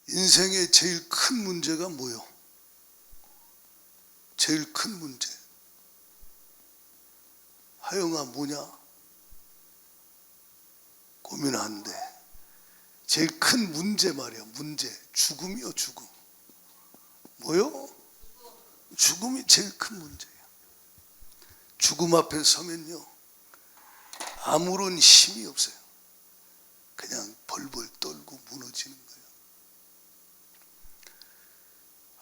인생의 제일 큰 문제가 뭐요? 제일 큰 문제. 하영아 뭐냐? 고민하는데 제일 큰 문제 말이야. 문제. 죽음이요, 죽음. 뭐요? 죽음이 제일 큰 문제야. 죽음 앞에 서면요, 아무런 힘이 없어요. 그냥 벌벌 떨고 무너지는 거예요.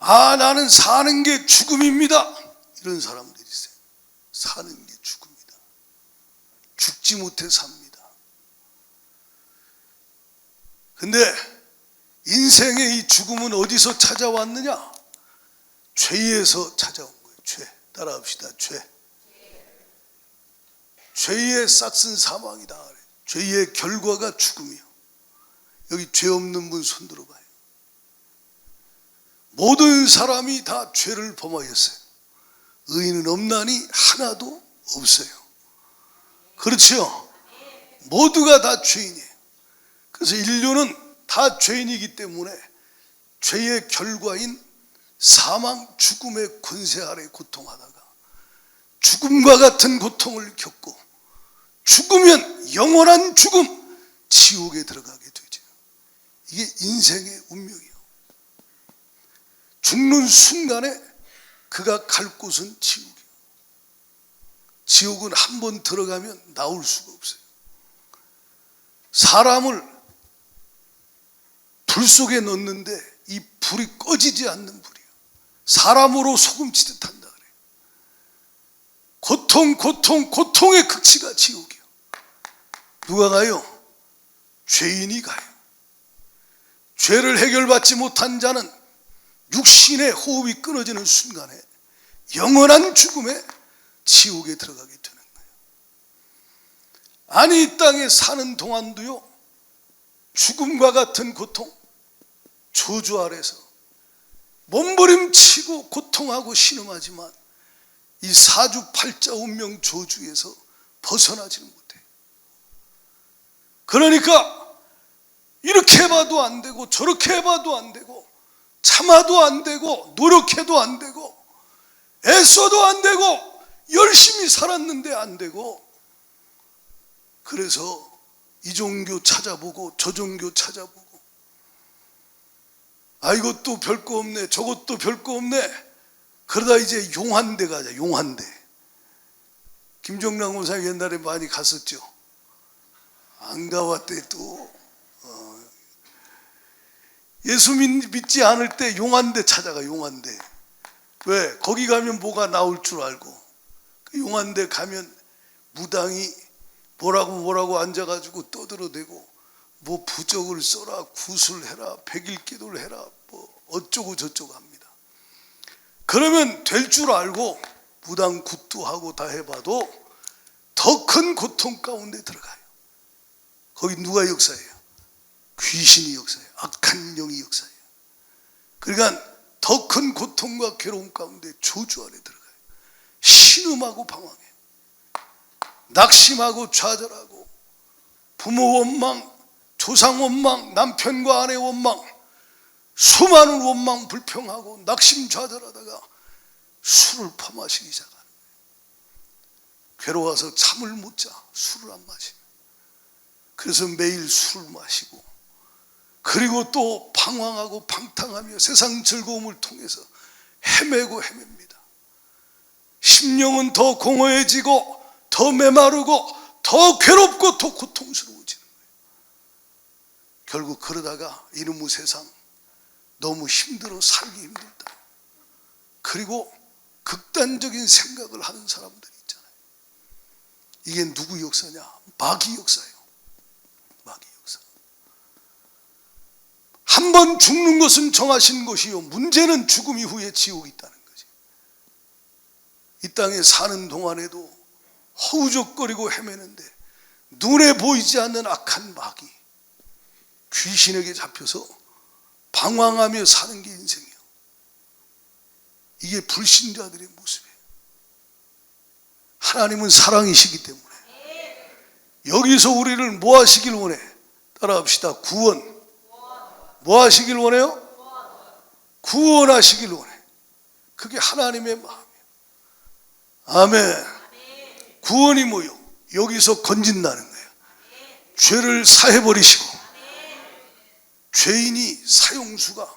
아, 나는 사는 게 죽음입니다. 이런 사람들이 있어요. 사는 게 죽음이다. 죽지 못해 삽니다. 근데 인생의 이 죽음은 어디서 찾아왔느냐? 죄에서 찾아온 거예요. 죄. 따라합시다. 죄. 죄의 싹슨 사망이다. 죄의 결과가 죽음이요. 여기 죄 없는 분 손 들어봐요. 모든 사람이 다 죄를 범하였어요. 의인은 없나니 하나도 없어요. 그렇죠? 모두가 다 죄인이에요. 그래서 인류는 다 죄인이기 때문에 죄의 결과인 사망, 죽음의 권세 아래 고통하다가 죽음과 같은 고통을 겪고 죽으면 영원한 죽음, 지옥에 들어가게 되죠. 이게 인생의 운명이에요. 죽는 순간에 그가 갈 곳은 지옥이에요. 지옥은 한 번 들어가면 나올 수가 없어요. 사람을 불 속에 넣는데 이 불이 꺼지지 않는 불이에요. 사람으로 소금치듯 한다 그래요. 고통의 극치가 지옥이에요. 누가 가요? 죄인이 가요. 죄를 해결받지 못한 자는 육신의 호흡이 끊어지는 순간에 영원한 죽음에 지옥에 들어가게 되는 거예요. 아니, 이 땅에 사는 동안도요, 죽음과 같은 고통, 저주 아래서 몸부림치고 고통하고 신음하지만 이 사주팔자 운명 저주에서 벗어나지는 못해요. 그러니까 이렇게 해봐도 안 되고 저렇게 해봐도 안 되고 참아도 안 되고 노력해도 안 되고 애써도 안 되고 열심히 살았는데 안 되고, 그래서 이 종교 찾아보고 저 종교 찾아보고, 아, 이것도 별거 없네 저것도 별거 없네. 그러다 이제 용한대 가자. 용한대. 김정남 원사님 옛날에 많이 갔었죠. 안 가봤대. 또 예수 믿지 않을 때 용한대 찾아가. 용한대. 왜? 거기 가면 뭐가 나올 줄 알고. 그 용한대 가면 무당이 뭐라고 앉아가지고 떠들어대고 뭐 부적을 써라, 구슬해라, 백일기도를 해라, 뭐 어쩌고 저쩌고 합니다. 그러면 될 줄 알고 무당 굿도하고 다 해봐도 더 큰 고통 가운데 들어가요. 거기 누가 역사해요? 귀신이 역사해요. 악한 영이 역사해요. 그러니까 더 큰 고통과 괴로움 가운데 저주 안에 들어가요. 신음하고 방황해요. 낙심하고 좌절하고 부모 원망, 조상 원망, 남편과 아내 원망, 수많은 원망 불평하고 낙심 좌절하다가 술을 퍼마시기 시작하는 거예요. 괴로워서 잠을 못 자. 술을 안 마시면. 그래서 매일 술을 마시고, 그리고 또 방황하고 방탕하며 세상 즐거움을 통해서 헤매니다. 심령은 더 공허해지고 더 메마르고 더 괴롭고 더 고통스러워지는 거예요. 결국 그러다가 이놈의 세상 너무 힘들어 살기 힘들다. 그리고 극단적인 생각을 하는 사람들이 있잖아요. 이게 누구 역사냐? 마귀 역사예요. 마귀 역사. 한 번 죽는 것은 정하신 것이요, 문제는 죽음 이후에 지옥이 있다는 거지. 이 땅에 사는 동안에도 허우적거리고 헤매는데 눈에 보이지 않는 악한 마귀, 귀신에게 잡혀서 방황하며 사는 게 인생이에요. 이게 불신자들의 모습이에요. 하나님은 사랑이시기 때문에 여기서 우리를 뭐 하시길 원해? 따라합시다. 구원. 뭐 하시길 원해요? 구원하시길 원해. 그게 하나님의 마음이에요. 아멘. 구원이 뭐요? 여기서 건진다는 거예요. 죄를 사해버리시고, 죄인이 사형수가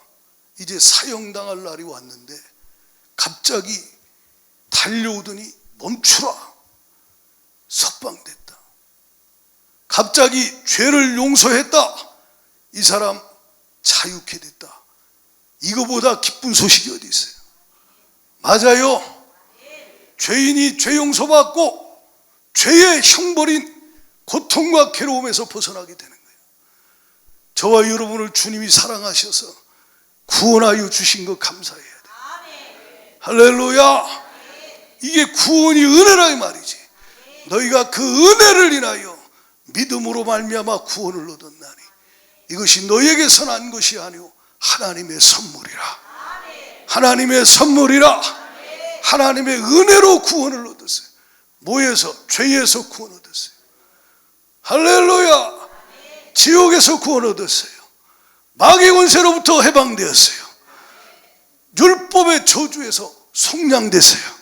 이제 사형당할 날이 왔는데 갑자기 달려오더니 멈추라, 석방됐다. 갑자기 죄를 용서했다. 이 사람 자유케 됐다. 이거보다 기쁜 소식이 어디 있어요? 맞아요. 죄인이 죄 용서받고 죄의 형벌인 고통과 괴로움에서 벗어나게 되는 거예요. 저와 여러분을 주님이 사랑하셔서 구원하여 주신 것 감사해야 돼요. 할렐루야. 이게 구원이 은혜라 이 말이지. 너희가 그 은혜를 인하여 믿음으로 말미암아 구원을 얻었나니 이것이 너희에게서 난 것이 아니오 하나님의 선물이라. 하나님의 선물이라. 하나님의 은혜로 구원을 얻었어요. 뭐에서? 죄에서 구원 얻었어요. 할렐루야. 지옥에서 구원 얻었어요. 마귀 권세로부터 해방되었어요. 율법의 저주에서 속량됐어요.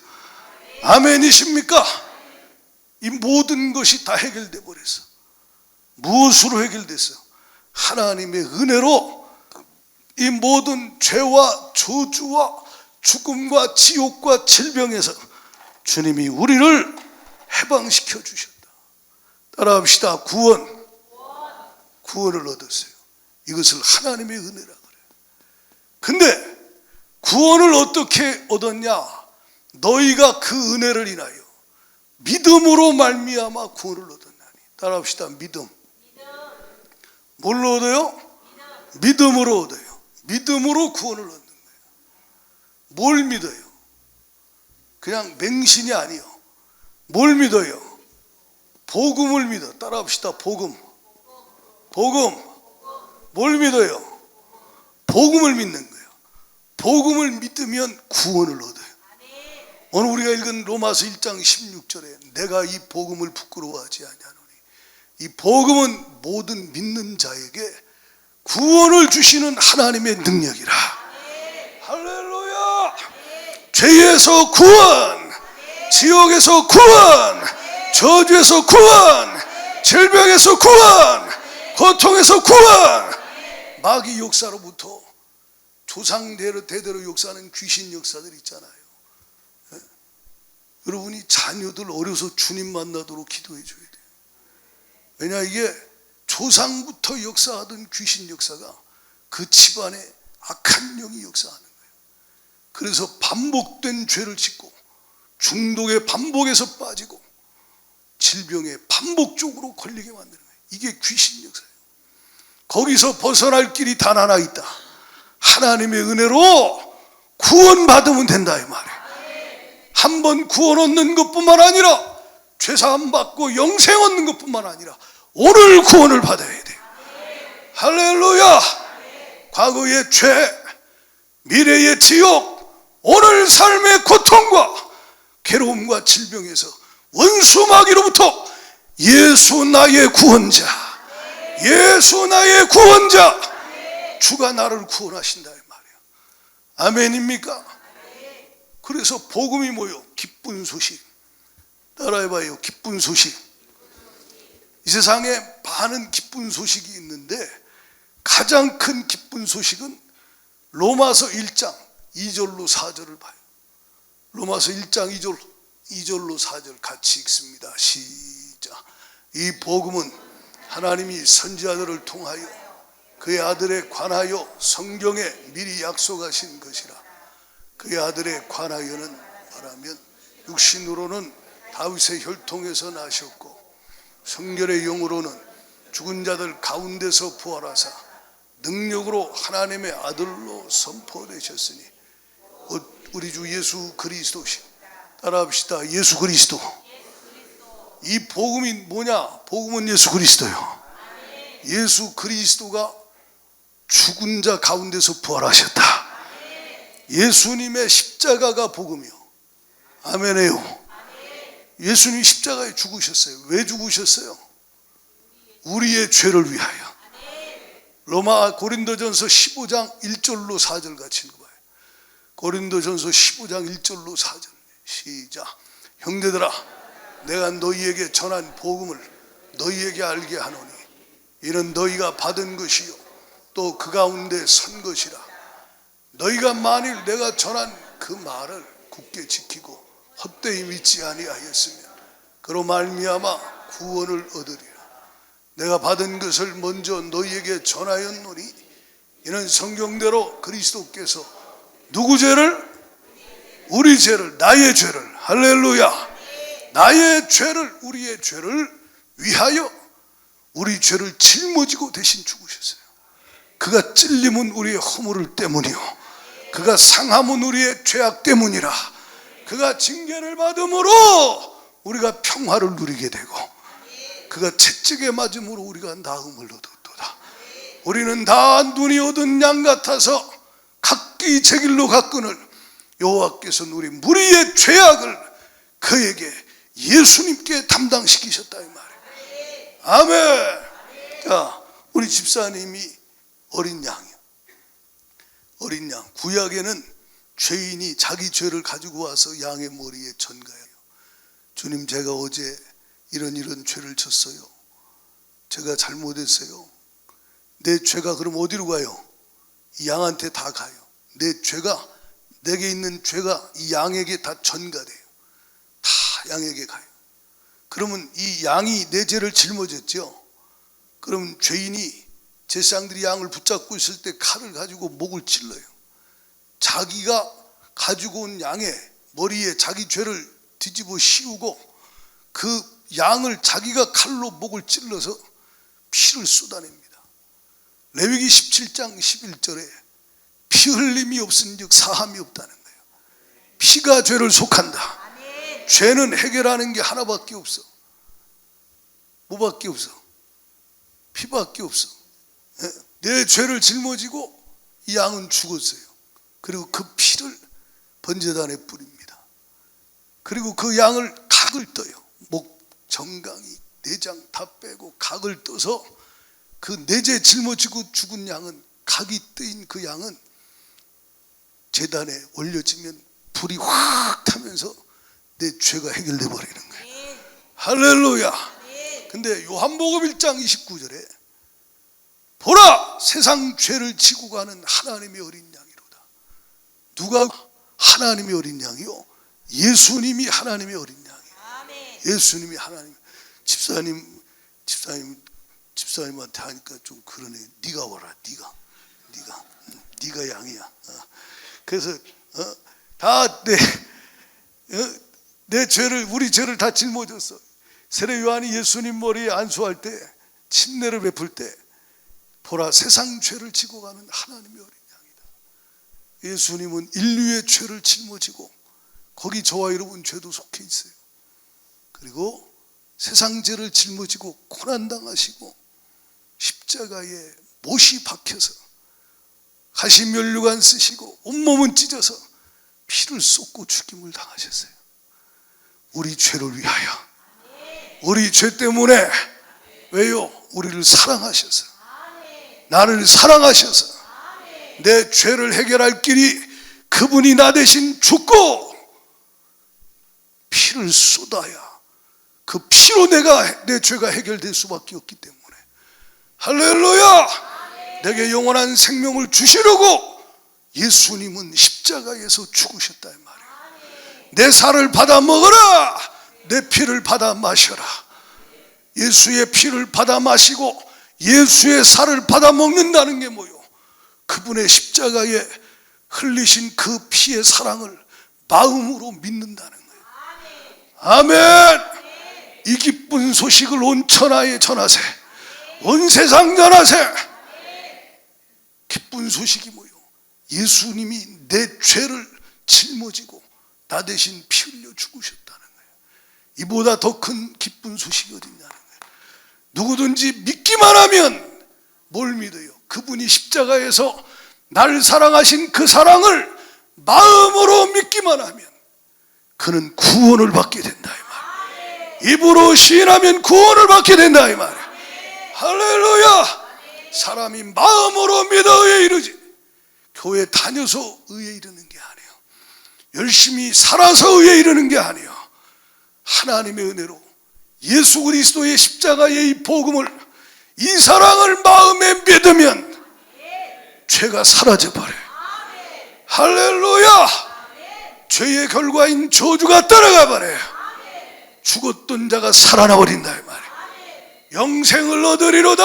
아멘이십니까? 이 모든 것이 다 해결돼 버렸어. 무엇으로 해결됐어? 하나님의 은혜로 이 모든 죄와 저주와 죽음과 지옥과 질병에서 주님이 우리를 해방시켜 주셨다. 따라합시다. 구원을 얻었어요. 이것을 하나님의 은혜라 그래요. 근데 구원을 어떻게 얻었냐? 너희가 그 은혜를 인하여 믿음으로 말미암아 구원을 얻었나니. 따라합시다. 믿음. 뭘로 얻어요? 믿음으로 얻어요. 믿음으로 구원을 얻는 거예요. 뭘 믿어요? 그냥 맹신이 아니요. 뭘 믿어요? 복음을 믿어. 따라합시다. 복음. 뭘 믿어요? 복음을 믿는 거예요. 복음을 믿으면 구원을 얻어요. 오늘 우리가 읽은 로마서 1장 16절에 내가 이 복음을 부끄러워하지 아니하노니 이 복음은 모든 믿는 자에게 구원을 주시는 하나님의 능력이라. 할렐루야. 죄에서 구원, 지옥에서 구원, 저주에서 구원, 질병에서 구원, 고통에서 구원. 마귀 역사로부터 조상대로 대대로 역사하는 귀신 역사들 있잖아요. 여러분이 자녀들 어려서 주님 만나도록 기도해 줘야 돼요. 왜냐, 이게 조상부터 역사하던 귀신 역사가 그 집안에 악한 영이 역사하는 거예요. 그래서 반복된 죄를 짓고 중독의 반복에서 빠지고 질병에 반복적으로 걸리게 만드는 거예요. 이게 귀신 역사예요. 거기서 벗어날 길이 단 하나 있다. 하나님의 은혜로 구원받으면 된다 이 말이에요. 한 번 구원 얻는 것뿐만 아니라 죄사함 받고 영생 얻는 것뿐만 아니라 오늘 구원을 받아야 돼요. 할렐루야. 과거의 죄, 미래의 지옥, 오늘 삶의 고통과 괴로움과 질병에서 원수 마귀로부터 예수 나의 구원자, 예수 나의 구원자, 주가 나를 구원하신다 이 말이에요. 아멘입니까? 그래서 복음이 뭐요? 기쁜 소식. 따라해봐요. 기쁜 소식. 이 세상에 많은 기쁜 소식이 있는데 가장 큰 기쁜 소식은 로마서 1장 2절로 4절을 봐요. 로마서 1장 2절로 4절 같이 읽습니다. 시작. 이 복음은 하나님이 선지자들을 통하여 그의 아들에 관하여 성경에 미리 약속하신 것이라. 그의 아들에 관하여는 말하면 육신으로는 다윗의 혈통에서 나셨고 성결의 영으로는 죽은 자들 가운데서 부활하사 능력으로 하나님의 아들로 선포되셨으니 우리 주 예수 그리스도시. 따라합시다. 예수 그리스도. 이 복음이 뭐냐? 복음은 예수 그리스도요. 예수 그리스도가 죽은 자 가운데서 부활하셨다. 예수님의 십자가가 복음이요. 아멘해요. 예수님이 십자가에 죽으셨어요. 왜 죽으셨어요? 우리의 죄를 위하여. 고린도전서 15장 1절로 4절 같이 읽어봐요. 고린도전서 15장 1절로 4절. 시작. 형제들아, 내가 너희에게 전한 복음을 너희에게 알게 하노니 이는 너희가 받은 것이요 또 그 가운데 선 것이라. 너희가 만일 내가 전한 그 말을 굳게 지키고 헛되이 믿지 아니하였으면 그로 말미암아 구원을 얻으리라. 내가 받은 것을 먼저 너희에게 전하였노니 이는 성경대로 그리스도께서 누구 죄를? 우리 죄를, 나의 죄를, 할렐루야, 나의 죄를, 우리의 죄를 위하여 우리 죄를 짊어지고 대신 죽으셨어요. 그가 찔림은 우리의 허물을 때문이요 그가 상함은 우리의 죄악 때문이라. 그가 징계를 받음으로 우리가 평화를 누리게 되고 그가 채찍에 맞음으로 우리가 나음을 얻었도다. 우리는 다 눈이 얻은 양 같아서 각기 제 길로 갔거늘 여호와께서는 우리 무리의 죄악을 그에게 예수님께 담당시키셨다 이 말이에요. 아멘. 자, 우리 집사님이 어린 양이요. 어린 양. 구약에는 죄인이 자기 죄를 가지고 와서 양의 머리에 전가해요. 주님, 제가 어제 이런 죄를 졌어요. 제가 잘못했어요. 내 죄가 그럼 어디로 가요? 이 양한테 다 가요. 내 죄가, 내게 있는 죄가 이 양에게 다 전가돼요. 다 양에게 가요. 그러면 이 양이 내 죄를 짊어졌죠. 그럼 죄인이, 제사장들이 양을 붙잡고 있을 때 칼을 가지고 목을 찔러요. 자기가 가지고 온 양의 머리에 자기 죄를 뒤집어 씌우고 그 양을 자기가 칼로 목을 찔러서 피를 쏟아냅니다. 레위기 17장 11절에 피 흘림이 없은즉 사함이 없다는 거예요. 피가 죄를 속한다. 죄는 해결하는 게 하나밖에 없어. 뭐밖에 없어? 피밖에 없어. 내 죄를 짊어지고 이 양은 죽었어요. 그리고 그 피를 번제단에 뿌립니다. 그리고 그 양을 각을 떠요. 목, 정강이, 내장 다 빼고 각을 떠서 그 내 죄 짊어지고 죽은 양은, 각이 뜨인 그 양은 제단에 올려지면 불이 확 타면서 내 죄가 해결돼 버리는 거예요. 할렐루야. 근데 요한복음 1장 29절에 보라, 세상 죄를 지고 가는 하나님의 어린 양이로다. 누가 하나님의 어린 양이요? 예수님이 하나님의 어린 양이에요. 예수님이 하나님. 집사님한테 하니까 좀 그러네. 네가 와라. 네가 양이야. 그래서 다 내 죄를, 우리 죄를 다 짊어졌어. 세례 요한이 예수님 머리에 안수할 때, 침례를 베풀 때 보라, 세상 죄를 지고 가는 하나님의 어린 양이다. 예수님은 인류의 죄를 짊어지고 거기 저와 여러분 죄도 속해 있어요. 그리고 세상 죄를 짊어지고 고난당하시고 십자가에 못이 박혀서 가시면류관 쓰시고 온몸은 찢어서 피를 쏟고 죽임을 당하셨어요. 우리 죄를 위하여, 우리 죄 때문에. 왜요? 우리를 사랑하셔서, 나를 사랑하셔서 내 죄를 해결할 길이 그분이 나 대신 죽고 피를 쏟아야 그 피로 내 죄가 해결될 수밖에 없기 때문에. 할렐루야. 내게 영원한 생명을 주시려고 예수님은 십자가에서 죽으셨다 이 말이에요. 내 살을 받아 먹어라, 내 피를 받아 마셔라. 예수의 피를 받아 마시고 예수의 살을 받아 먹는다는 게 뭐요? 그분의 십자가에 흘리신 그 피의 사랑을 마음으로 믿는다는 거예요. 아멘. 이 기쁜 소식을 온 천하에 전하세, 온 세상 전하세. 기쁜 소식이 뭐요? 예수님이 내 죄를 짊어지고 나 대신 피 흘려 죽으셨다는 거예요. 이보다 더 큰 기쁜 소식이 어디 있냐는 거예요. 누구든지 믿기만 하면 뭘 믿어요? 그분이 십자가에서 나를 사랑하신 그 사랑을 마음으로 믿기만 하면 그는 구원을 받게 된다 이 말이에요. 입으로 시인하면 구원을 받게 된다 이 말이에요. 할렐루야. 사람이 마음으로 믿어 의에 이르지 교회 다녀서 의에 이르는 게 아니에요. 열심히 살아서 의에 이르는 게 아니에요. 하나님의 은혜로 예수 그리스도의 십자가의 이 복음을, 이 사랑을 마음에 믿으면 죄가 사라져버려요. 할렐루야. 죄의 결과인 저주가 따라가 버려요. 죽었던 자가 살아나 버린다 이 말이에요. 영생을 얻으리로다.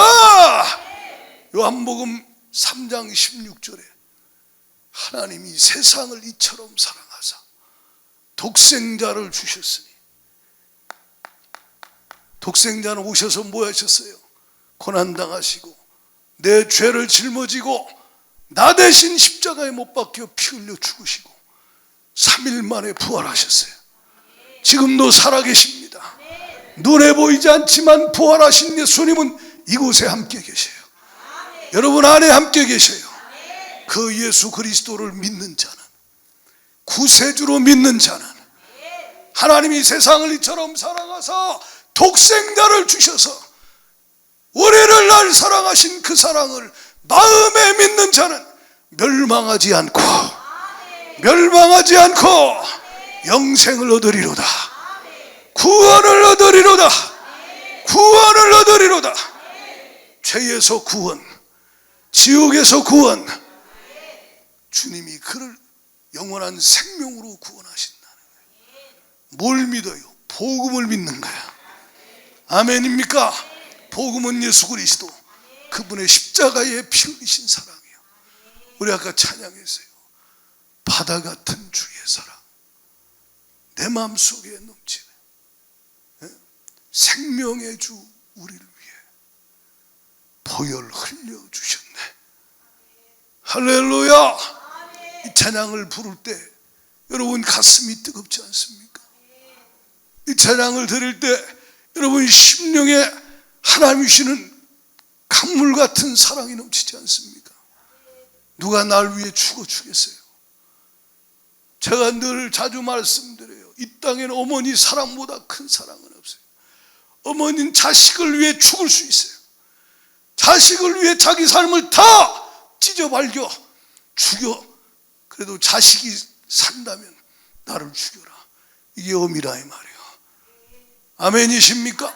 요한복음 3장 16절에 하나님이 세상을 이처럼 사랑하사 독생자를 주셨으니, 독생자는 오셔서 뭐 하셨어요? 고난당하시고 내 죄를 짊어지고 나 대신 십자가에 못 박혀 피 흘려 죽으시고 3일 만에 부활하셨어요. 지금도 살아계십니다. 눈에 보이지 않지만 부활하신 예수님은 이곳에 함께 계세요. 여러분 안에 함께 계세요. 그 예수 그리스도를 믿는 자는, 구세주로 믿는 자는, 하나님이 세상을 이처럼 사랑하사 독생자를 주셔서 우리를 날 사랑하신 그 사랑을 마음에 믿는 자는 멸망하지 않고 영생을 얻으리로다. 구원을 얻으리로다. 구원을 얻으리로다. 죄에서 구원, 지옥에서 구원. 주님이 그를 영원한 생명으로 구원하신다는 거예요. 뭘 믿어요? 복음을 믿는 거야. 아멘입니까? 복음은 예수 그리스도, 그분의 십자가에 피 흘리신 사랑이에요. 우리 아까 찬양했어요. 바다 같은 주의 사랑 내 마음속에 넘치네. 생명의 주 우리를 위해 보혈 흘려주셨네. 할렐루야. 이 찬양을 부를 때 여러분 가슴이 뜨겁지 않습니까? 이 찬양을 들을 때 여러분 심령에 하나님이 주시는 강물 같은 사랑이 넘치지 않습니까? 누가 날 위해 죽어주겠어요? 제가 늘 자주 말씀드려요. 이 땅에는 어머니 사랑보다 큰 사랑은 없어요. 어머니는 자식을 위해 죽을 수 있어요. 자식을 위해 자기 삶을 다 찢어발겨 죽여. 그래도 자식이 산다면 나를 죽여라. 이게 어미라 이 말이에요. 아멘이십니까?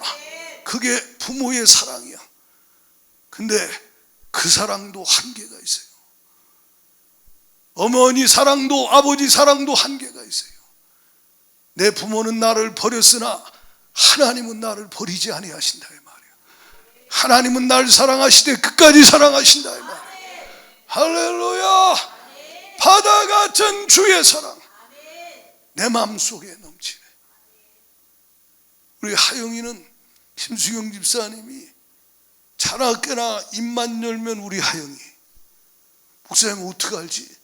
그게 부모의 사랑이야. 근데 그 사랑도 한계가 있어요. 어머니 사랑도 아버지 사랑도 한계가 있어요. 내 부모는 나를 버렸으나 하나님은 나를 버리지 아니하신다 이 말이에요. 하나님은 날 사랑하시되 끝까지 사랑하신다 이 말이에요. 할렐루야. 바다 같은 주의 사랑 내 마음속에 넘치네. 우리 하영이는 김수경 집사님이 자나깨나 입만 열면 우리 하영이, 목사님 어떻게 알지?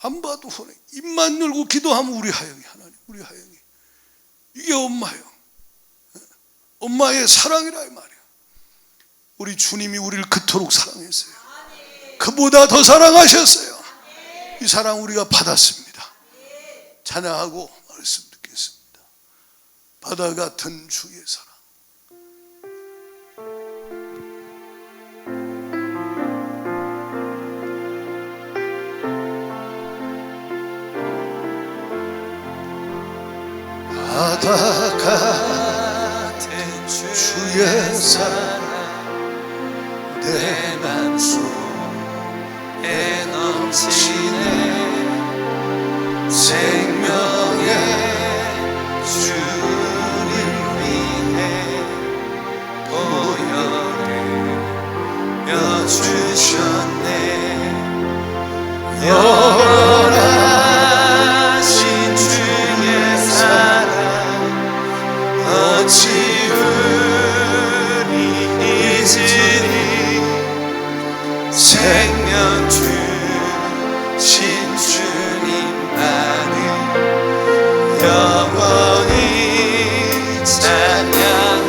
안 봐도 훤해. 입만 열고 기도하면 우리 하영이, 하나님 우리 하영이. 이게 엄마예요. 엄마의 사랑이라 이 말이에요. 우리 주님이 우리를 그토록 사랑했어요. 그보다 더 사랑하셨어요. 이 사랑 우리가 받았습니다. 찬양하고 말씀 듣겠습니다. 바다 같은 주의 사랑. 바다 같은 주의 사랑 내 맘속에 넘치네. 생명의 주를 위해 보혈을 여주셨네. 영원하신 주의 사랑 어찌 우리 잊으리. 생명 주신 주님만을 영원히 찬양하.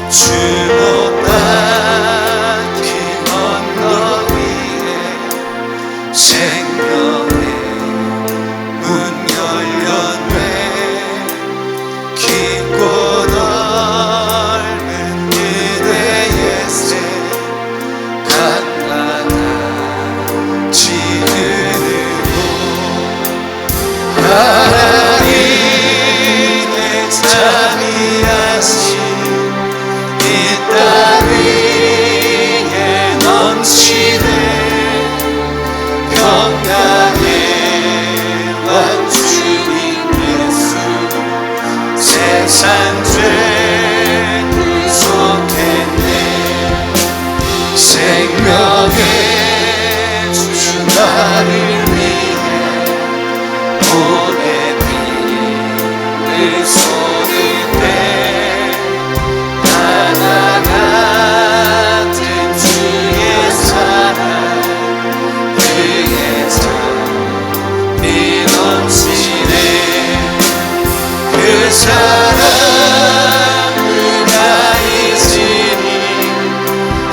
주 못 박힌 언덕 위에 생명의 문 열렸네. 깊고 넓은 그대의 새 평강의 왕 주님 예수 세상 죄 구속했네 생명의 주 나를 위해 몸에 피를 쏟을 때 하나 같은 주의 사랑 그의 삶이 넘치네 그 사랑을 가있으니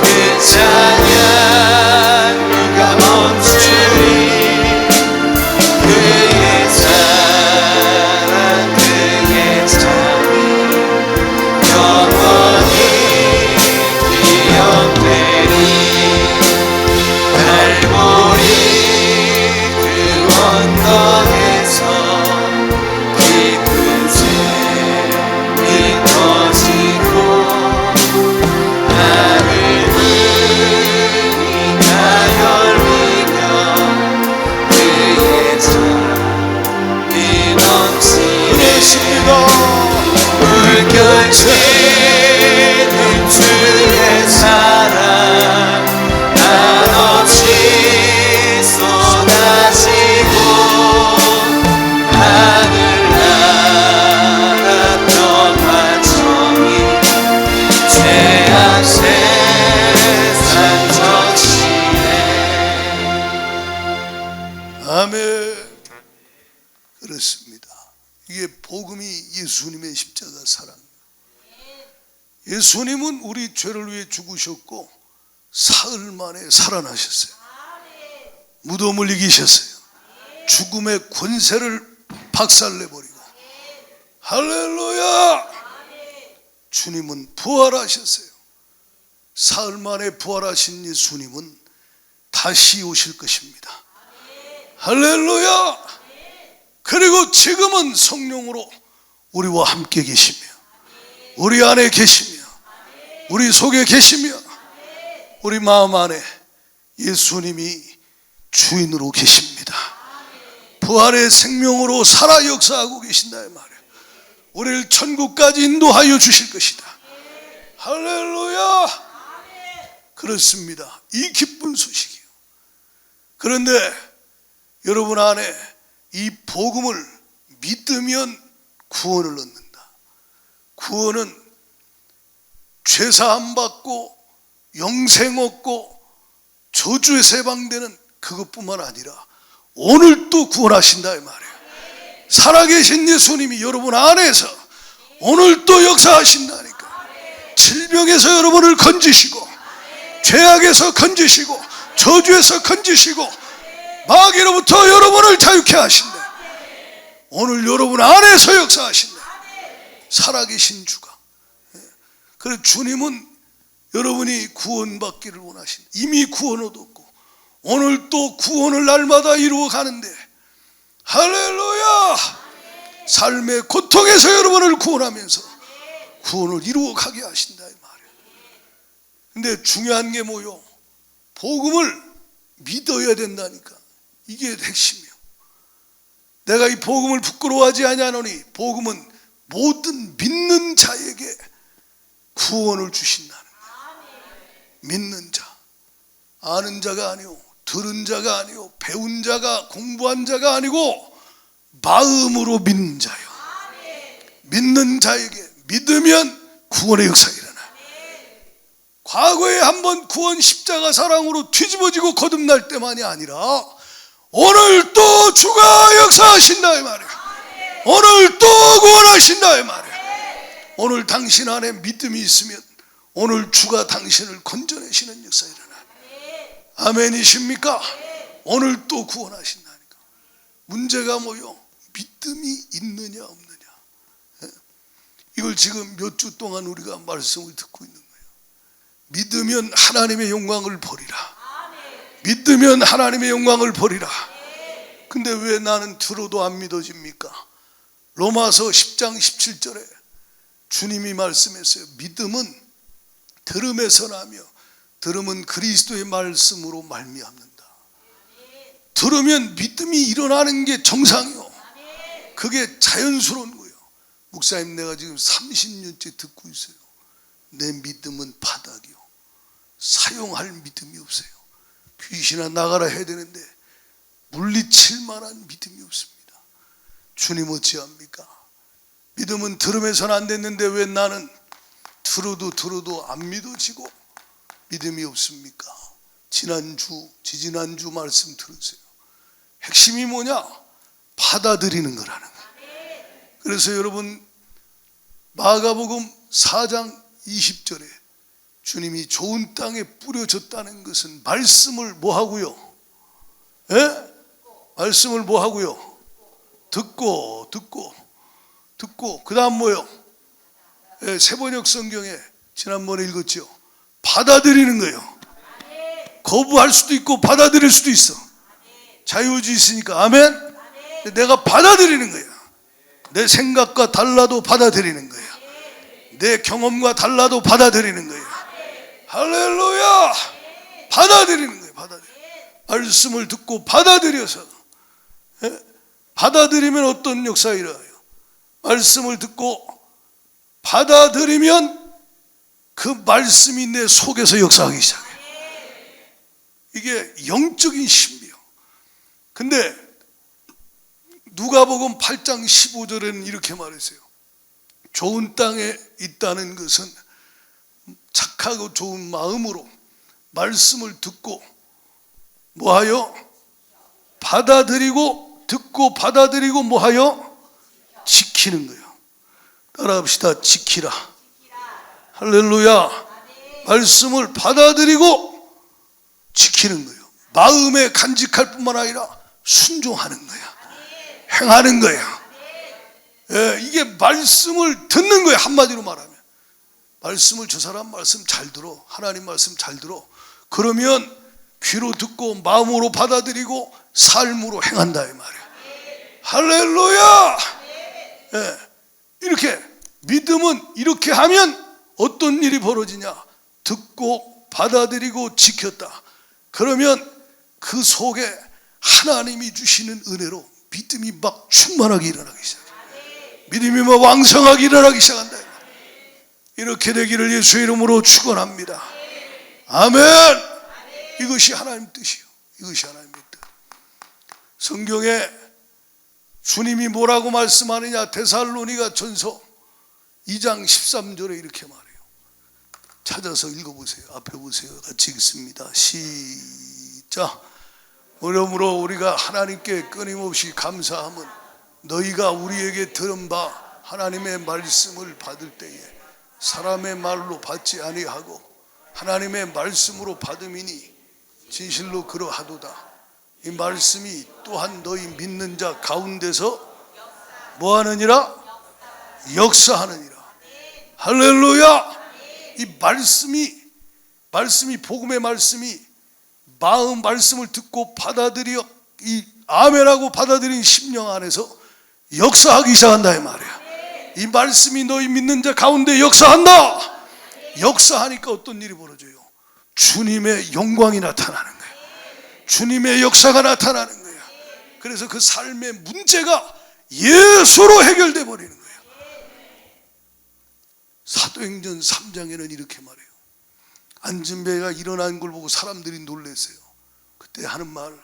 그 찬양 누가 멈추리 그의 사랑 그의 참이 영원히 기억되리 갈보리 그 언덕에서 깊은 샘이 터지고 나를 의가 열리며 그의 삶이 넘치네 물결치는 주의 사랑 한없이 쏟아지고 하늘나라 평화정이 죄악 세상 적시네 아멘. 그렇습니다. 이게 복음이 예수님의 십자가 사랑. 예수님은 우리 죄를 위해 죽으셨고 사흘 만에 살아나셨어요. 무덤을 이기셨어요. 죽음의 권세를 박살내버리고 할렐루야. 주님은 부활하셨어요. 사흘 만에 부활하신 예수님은 다시 오실 것입니다. 할렐루야. 그리고 지금은 성령으로 우리와 함께 계시며 우리 안에 계시며 우리 속에 계시며 우리 마음 안에 예수님이 주인으로 계십니다. 부활의 생명으로 살아 역사하고 계신다 이 말이에요. 우리를 천국까지 인도하여 주실 것이다. 할렐루야. 그렇습니다. 이 기쁜 소식이에요. 그런데 여러분 안에 이 복음을 믿으면 구원을 얻는다. 구원은 죄사함 받고 영생 얻고 저주에서 해방되는 그것뿐만 아니라 오늘 또 구원하신다 이 말이에요. 살아계신 예수님이 여러분 안에서 오늘 또 역사하신다니까. 질병에서 여러분을 건지시고 죄악에서 건지시고 저주에서 건지시고 마귀로부터 여러분을 자유케 하신다. 오늘 여러분 안에서 역사하신다. 살아계신 주가. 그래서 주님은 여러분이 구원받기를 원하신다. 이미 구원 얻었고 오늘 또 구원을 날마다 이루어 가는데 할렐루야. 삶의 고통에서 여러분을 구원하면서 구원을 이루어 가게 하신다 이 말이에요. 근데 중요한 게 뭐요? 복음을 믿어야 된다니까. 이게 핵심이요. 내가 이 복음을 부끄러워하지 아니하노니 복음은 모든 믿는 자에게 구원을 주신다는 거예요. 믿는 자, 아는 자가 아니오, 들은 자가 아니오, 배운 자가, 공부한 자가 아니고 마음으로 믿는 자요. 믿는 자에게 믿으면 구원의 역사가 일어나요. 과거에 한번 구원 십자가 사랑으로 뒤집어지고 거듭날 때만이 아니라 오늘 또 주가 역사하신다 이 말이에요. 오늘 또 구원하신다 이 말이에요. 오늘 당신 안에 믿음이 있으면 오늘 주가 당신을 건져내시는 역사가 일어나요. 아멘이십니까? 오늘 또 구원하신다니까. 문제가 뭐요? 믿음이 있느냐 없느냐. 이걸 지금 몇 주 동안 우리가 말씀을 듣고 있는 거예요. 믿으면 하나님의 영광을 보리라. 믿으면 하나님의 영광을 보리라. 근데 왜 나는 들어도 안 믿어집니까? 로마서 10장 17절에 주님이 말씀했어요. 믿음은 들음에서 나며 들으면 그리스도의 말씀으로 말미암는다. 들으면 믿음이 일어나는 게 정상이요. 그게 자연스러운 거예요. 목사님, 내가 지금 30년째 듣고 있어요. 내 믿음은 바닥이요. 사용할 믿음이 없어요. 귀신아 나가라 해야 되는데 물리칠 만한 믿음이 없습니다. 주님 어찌합니까? 믿음은 들으면서는 안 됐는데 왜 나는 들어도 안 믿어지고 믿음이 없습니까? 지난주, 지지난주 말씀 들으세요. 핵심이 뭐냐? 받아들이는 거라는 거예요. 그래서 여러분, 마가복음 4장 20절에 주님이 좋은 땅에 뿌려졌다는 것은 말씀을 뭐 하고요? 예? 말씀을 뭐 하고요? 듣고 그 다음 뭐요? 예, 세번역 성경에 지난번에 읽었죠. 받아들이는 거예요. 거부할 수도 있고 받아들일 수도 있어. 자유주의 있으니까. 아멘. 내가 받아들이는 거야. 내 생각과 달라도 받아들이는 거야. 내 경험과 달라도 받아들이는 거야. 할렐루야. 받아들이는 거예요. 말씀을 듣고 받아들여서, 받아들이면 어떤 역사가 일어나요? 말씀을 듣고 받아들이면 그 말씀이 내 속에서 역사하기 시작해요. 이게 영적인 신비요. 근데 누가복음 8장 15절에는 이렇게 말했어요. 좋은 땅에 있다는 것은 착하고 좋은 마음으로 말씀을 듣고 뭐하여? 받아들이고, 듣고 받아들이고 뭐하여? 지키는 거예요. 따라합시다. 지키라. 할렐루야. 말씀을 받아들이고 지키는 거예요. 마음에 간직할 뿐만 아니라 순종하는 거야. 행하는 거야. 예, 이게 말씀을 듣는 거예요. 한마디로 말하면 말씀을, 저 사람 말씀 잘 들어, 하나님 말씀 잘 들어. 그러면 귀로 듣고 마음으로 받아들이고 삶으로 행한다 이 말이에요. 할렐루야. 예, 이렇게 믿음은 이렇게 하면 어떤 일이 벌어지냐? 듣고 받아들이고 지켰다. 그러면 그 속에 하나님이 주시는 은혜로 믿음이 막 충만하게 일어나기 시작해요. 믿음이 막 왕성하게 일어나기 시작한다. 이렇게 되기를 예수의 이름으로 축원합니다. 아멘. 이것이 하나님 뜻이요. 이것이 하나님의 뜻. 성경에 주님이 뭐라고 말씀하느냐? 데살로니가 전서 2장 13절에 이렇게 말해요. 찾아서 읽어보세요. 앞에 보세요. 같이 읽습니다. 시작. 그러므로 우리가 하나님께 끊임없이 감사함은 너희가 우리에게 들은 바 하나님의 말씀을 받을 때에 사람의 말로 받지 아니하고 하나님의 말씀으로 받음이니 진실로 그러하도다. 이 말씀이 또한 너희 믿는 자 가운데서 뭐하느니라? 역사하느니라. 할렐루야. 이 말씀이 복음의 말씀이 마음 말씀을 듣고 받아들여 이 아멘하고 받아들인 심령 안에서 역사하기 시작한다 이 말이야. 이 말씀이 너희 믿는 자 가운데 역사한다. 역사하니까 어떤 일이 벌어져요? 주님의 영광이 나타나는 거예요. 주님의 역사가 나타나는 거예요. 그래서 그 삶의 문제가 예수로 해결돼 버리는 거예요. 사도행전 3장에는 이렇게 말해요. 안진배가 일어난 걸 보고 사람들이 놀랐어요. 그때 하는 말,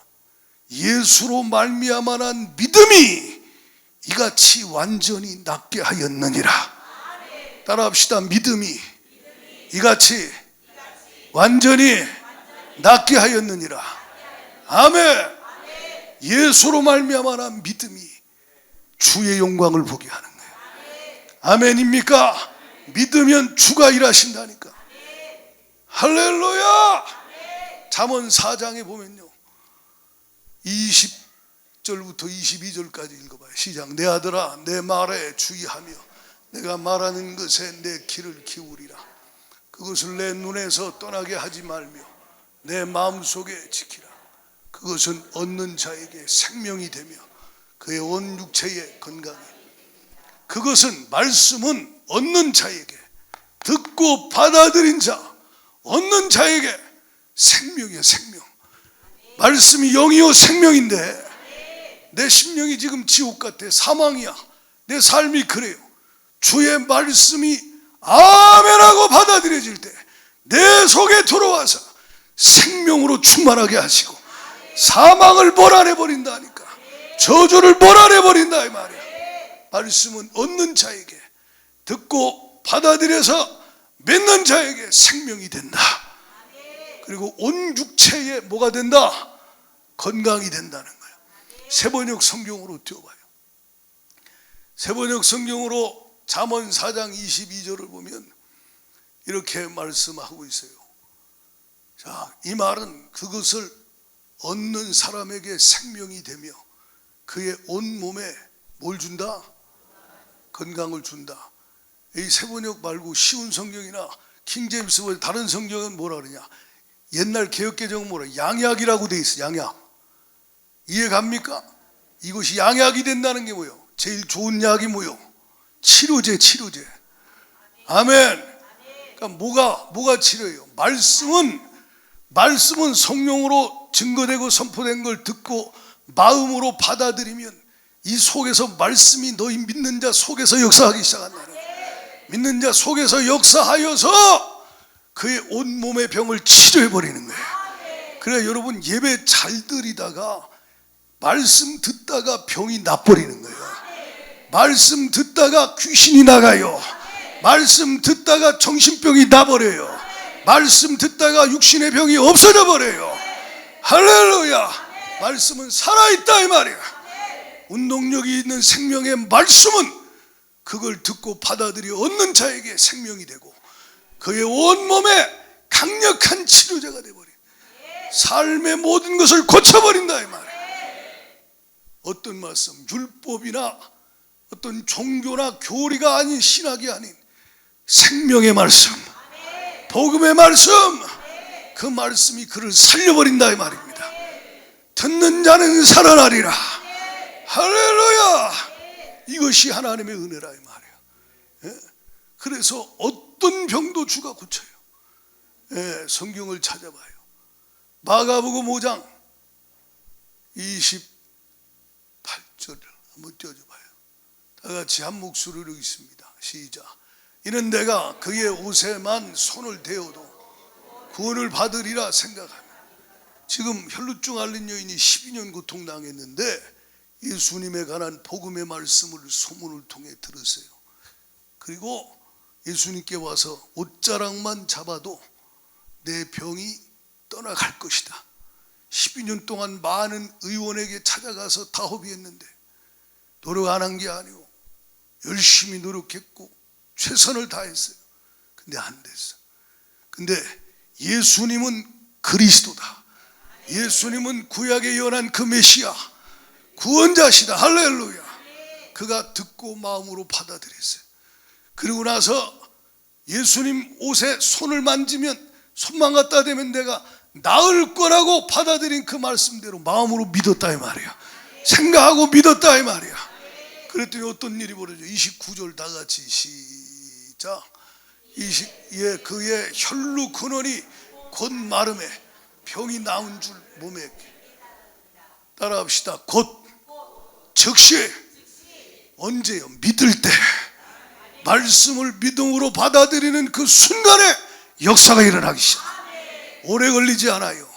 예수로 말미암아 믿음이 이같이 완전히 낫게 하였느니라. 따라합시다. 믿음이 이같이 완전히 낫게 하였느니라. 아멘. 예수로 말미암아 믿음이 주의 영광을 보게 하는 거예요. 아멘입니까? 믿으면 주가 일하신다니까. 할렐루야. 잠언 4장에 보면요 20절부터 22절까지 읽어봐요. 시작. 내 아들아 내 말에 주의하며 내가 말하는 것에 내 귀를 기울이라. 그것을 내 눈에서 떠나게 하지 말며 내 마음속에 지키라. 그것은 얻는 자에게 생명이 되며 그의 온 육체에 건강이. 그것은 말씀은 얻는 자에게, 듣고 받아들인 자, 얻는 자에게 생명이에요. 생명. 말씀이 영이요 생명인데 내 심령이 지금 지옥 같아. 사망이야. 내 삶이 그래요. 주의 말씀이 아멘하고 받아들여질 때 내 속에 들어와서 생명으로 충만하게 하시고 사망을 몰아내버린다니까. 저주를 몰아내버린다 이 말이야. 말씀은 얻는 자에게, 듣고 받아들여서 믿는 자에게 생명이 된다. 그리고 온 육체에 뭐가 된다? 건강이 된다는 거예요. 세번역 성경으로 띄워봐요. 세번역 성경으로 잠언 4장 22절을 보면 이렇게 말씀하고 있어요. 자, 이 말은 그것을 얻는 사람에게 생명이 되며 그의 온 몸에 뭘 준다? 건강을 준다. 이 세번역 말고 쉬운 성경이나 킹제임스 다른 성경은 뭐라 그러냐? 옛날 개역개정은 뭐라? 양약이라고 돼 있어. 양약. 이해 갑니까? 이것이 양약이 된다는 게 뭐예요? 제일 좋은 약이 뭐예요? 치료제, 치료제. 아멘. 그러니까 뭐가 치료예요? 말씀은 성령으로 증거되고 선포된 걸 듣고 마음으로 받아들이면 이 속에서 말씀이 너희 믿는 자 속에서 역사하기 시작한다는 거예요. 믿는 자 속에서 역사하여서 그의 온몸의 병을 치료해버리는 거예요. 그래 여러분 예배 잘 드리다가 말씀 듣다가 병이 나버리는 거예요. 말씀 듣다가 귀신이 나가요. 말씀 듣다가 정신병이 나버려요. 말씀 듣다가 육신의 병이 없어져 버려요. 할렐루야. 말씀은 살아있다 이 말이야. 운동력이 있는 생명의 말씀은 그걸 듣고 받아들여 얻는 자에게 생명이 되고 그의 온몸에 강력한 치료제가 되어버려요. 삶의 모든 것을 고쳐버린다 이 말이야. 어떤 말씀, 율법이나 어떤 종교나 교리가 아닌 신학이 아닌 생명의 말씀, 복음의 말씀, 그 말씀이 그를 살려버린다 이 말입니다. 듣는 자는 살아나리라. 할렐루야. 이것이 하나님의 은혜라 이 말이에요. 그래서 어떤 병도 주가 고쳐요. 성경을 찾아봐요. 마가복음 5장 28절을 한번 띄워줘봐요. 다 같이 한 목소리로 읽습니다. 시작. 이는 내가 그의 옷에만 손을 대어도 구원을 받으리라 생각하며. 지금 혈루증 앓는 여인이 12년 고통당했는데 예수님에 관한 복음의 말씀을 소문을 통해 들으세요. 그리고 예수님께 와서 옷자락만 잡아도 내 병이 떠나갈 것이다. 12년 동안 많은 의원에게 찾아가서 다 허비했는데 노력 안 한 게 아니고 열심히 노력했고 최선을 다했어요. 근데 안 됐어. 근데 예수님은 그리스도다. 예수님은 구약에 예언한 그 메시아 구원자시다. 할렐루야. 그가 듣고 마음으로 받아들였어요. 그리고 나서 예수님 옷에 손을 만지면 손만 갖다 대면 내가 나을 거라고 받아들인 그 말씀대로 마음으로 믿었다 이 말이야. 생각하고 믿었다 이 말이야. 그랬더니 어떤 일이 벌어져. 29절 다 같이 시작. 그의 혈루 근원이 곧 마름에 병이 나온 줄 몸에. 따라합시다. 곧 즉시. 언제요? 믿을 때. 말씀을 믿음으로 받아들이는 그 순간에 역사가 일어나기 시작. 오래 걸리지 않아요.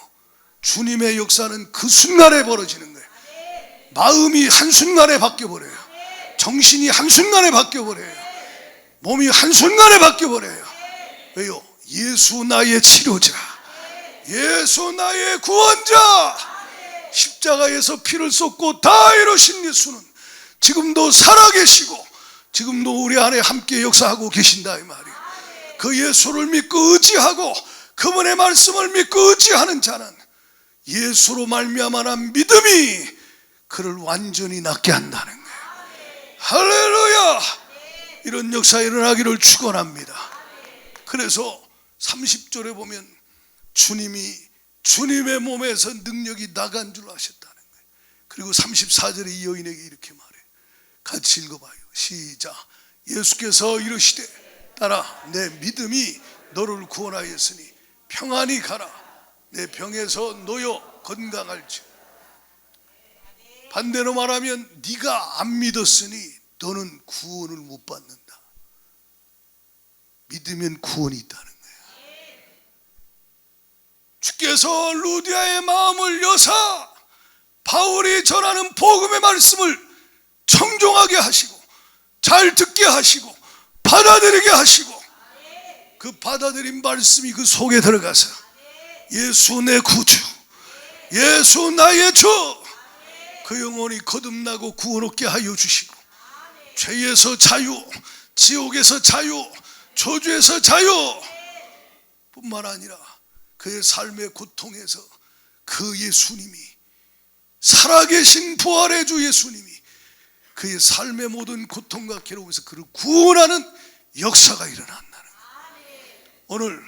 주님의 역사는 그 순간에 벌어지는 거예요. 마음이 한순간에 바뀌어버려요. 정신이 한순간에 바뀌어버려요. 몸이 한순간에 바뀌어버려요. 왜요? 예수 나의 치료자, 예수 나의 구원자, 십자가에서 피를 쏟고 다 이루신 예수는 지금도 살아계시고 지금도 우리 안에 함께 역사하고 계신다 이 말이에요. 그 예수를 믿고 의지하고 그분의 말씀을 믿고 의지하는 자는 예수로 말미암아 믿음이 그를 완전히 낫게 한다는 거예요. 할렐루야. 이런 역사 일어나기를 축원합니다. 그래서 30절에 보면 주님이 주님의 몸에서 능력이 나간 줄 아셨다는 거예요. 그리고 34절에 이 여인에게 이렇게 말해요. 같이 읽어봐요. 시작. 예수께서 이르시되 따라 내 믿음이 너를 구원하였으니 평안히 가라. 내 병에서 놓여 건강할지. 반대로 말하면 네가 안 믿었으니 너는 구원을 못 받는다. 믿으면 구원이 있다는 거예요. 주께서 루디아의 마음을 여사 바울이 전하는 복음의 말씀을 청종하게 하시고 잘 듣게 하시고 받아들이게 하시고, 그 받아들인 말씀이 그 속에 들어가서 예수 내 구주, 예수 나의 주, 그 영혼이 거듭나고 구원 얻게 하여 주시고, 죄에서 자유, 지옥에서 자유, 저주에서 자유 뿐만 아니라 그의 삶의 고통에서 그 예수님이, 살아계신 부활의 주 예수님이 그의 삶의 모든 고통과 괴로움에서 그를 구원하는 역사가 일어난다는 거예요. 오늘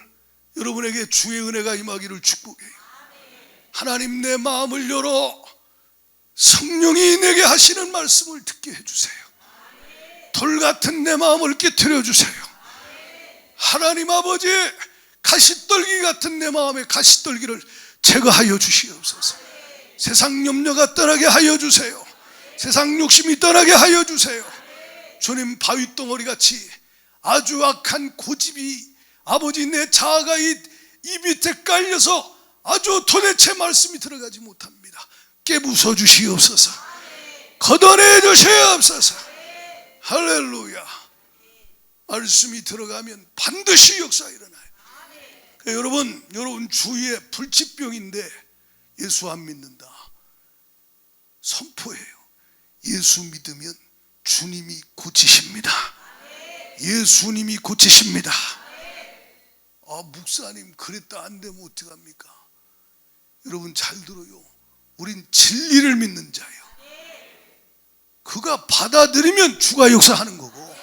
여러분에게 주의 은혜가 임하기를 축복해요. 하나님, 내 마음을 열어 성령이 내게 하시는 말씀을 듣게 해주세요. 돌 같은 내 마음을 깨트려 주세요. 하나님 아버지, 가시떨기 같은 내 마음의 가시떨기를 제거하여 주시옵소서. 세상 염려가 떠나게 하여 주세요. 세상 욕심이 떠나게 하여 주세요. 주님, 바위덩어리 같이 아주 악한 고집이 아버지 내 자아가 이 밑에 깔려서 아주 도대체 말씀이 들어가지 못합니다. 깨부숴 주시옵소서. 걷어내 주시옵소서. 할렐루야. 말씀이 들어가면 반드시 역사 일어나요. 여러분 주위에 불치병인데 예수 안 믿는다. 선포해요. 예수 믿으면 주님이 고치십니다. 예수님이 고치십니다. 아, 목사님 그랬다 안 되면 어떡합니까? 여러분 잘 들어요. 우린 진리를 믿는 자예요. 그가 받아들이면 주가 역사하는 거고.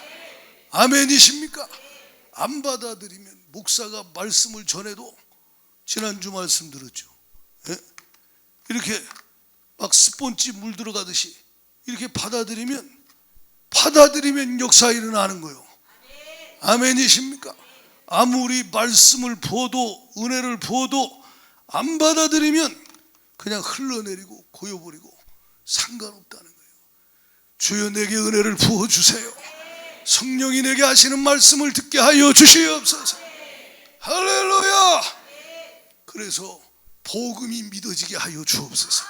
아멘이십니까? 안 받아들이면 목사가 말씀을 전해도, 지난주 말씀 들었죠? 예? 이렇게 막 스폰지 물 들어가듯이 이렇게 받아들이면 역사 일어나는 거예요. 아멘이십니까? 아무리 말씀을 부어도, 은혜를 부어도 안 받아들이면 그냥 흘러내리고 고여버리고 상관없다는 거예요. 주여 내게 은혜를 부어주세요. 성령이 내게 하시는 말씀을 듣게 하여 주시옵소서. 할렐루야. 그래서 복음이 믿어지게 하여 주옵소서.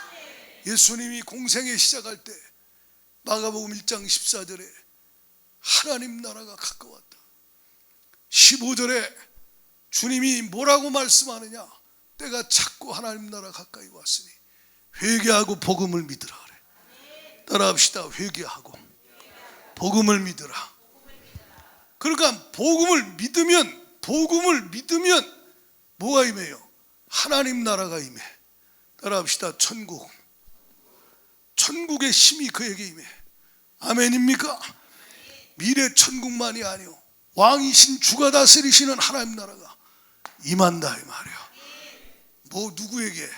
예수님이 공생애 시작할 때 마가복음 1장 14절에 하나님 나라가 가까웠다. 15절에 주님이 뭐라고 말씀하느냐? 때가 찼고 하나님 나라 가까이 왔으니 회개하고 복음을 믿으라 그래. 따라합시다. 회개하고 복음을 믿으라. 그러니까 복음을 믿으면 뭐가 임해요? 하나님 나라가 임해. 따라합시다. 천국의 힘이 그에게 임해. 아멘입니까? 미래 천국만이 아니요, 왕이신 주가 다스리시는 하나님 나라가 임한다 이 말이야. 뭐 누구에게?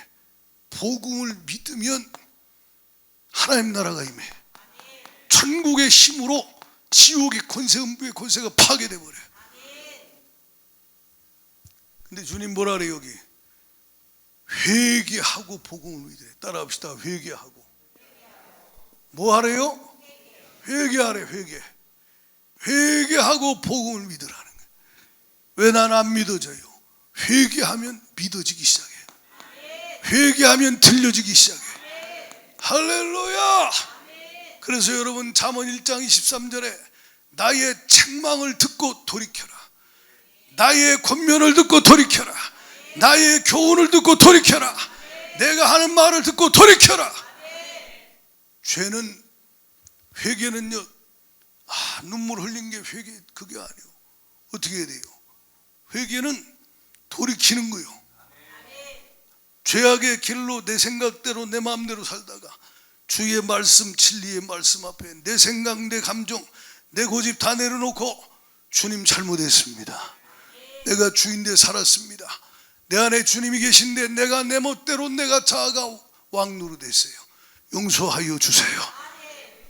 복음을 믿으면 하나님 나라가 임해. 천국의 힘으로 지옥의 권세, 음부의 권세가 파괴돼 버려요. 근데 주님 뭐라 그래? 여기 회개하고 복음을 믿으래. 따라합시다. 회개하고. 뭐 하래요? 회개하래. 회개하고 복음을 믿으라는 거예요. 왜 난 안 믿어져요? 회개하면 믿어지기 시작해요. 회개하면 들려지기 시작해요. 할렐루야. 그래서 여러분 잠언 1장 23절에 나의 책망을 듣고 돌이켜라. 나의 권면을 듣고 돌이켜라. 나의 교훈을 듣고 돌이켜라. 내가 하는 말을 듣고 돌이켜라. 죄는, 회개는요, 눈물 흘린 게 회개, 그게 아니에요. 어떻게 해야 돼요? 회개는 돌이키는 거예요. 죄악의 길로 내 생각대로 내 마음대로 살다가 주의 말씀, 진리의 말씀 앞에 내 생각, 내 감정, 내 고집 다 내려놓고 주님 잘못했습니다. 내가 주인데 살았습니다. 내 안에 주님이 계신데 내가 내 멋대로 내가 자아가 왕노릇했어요. 용서하여 주세요.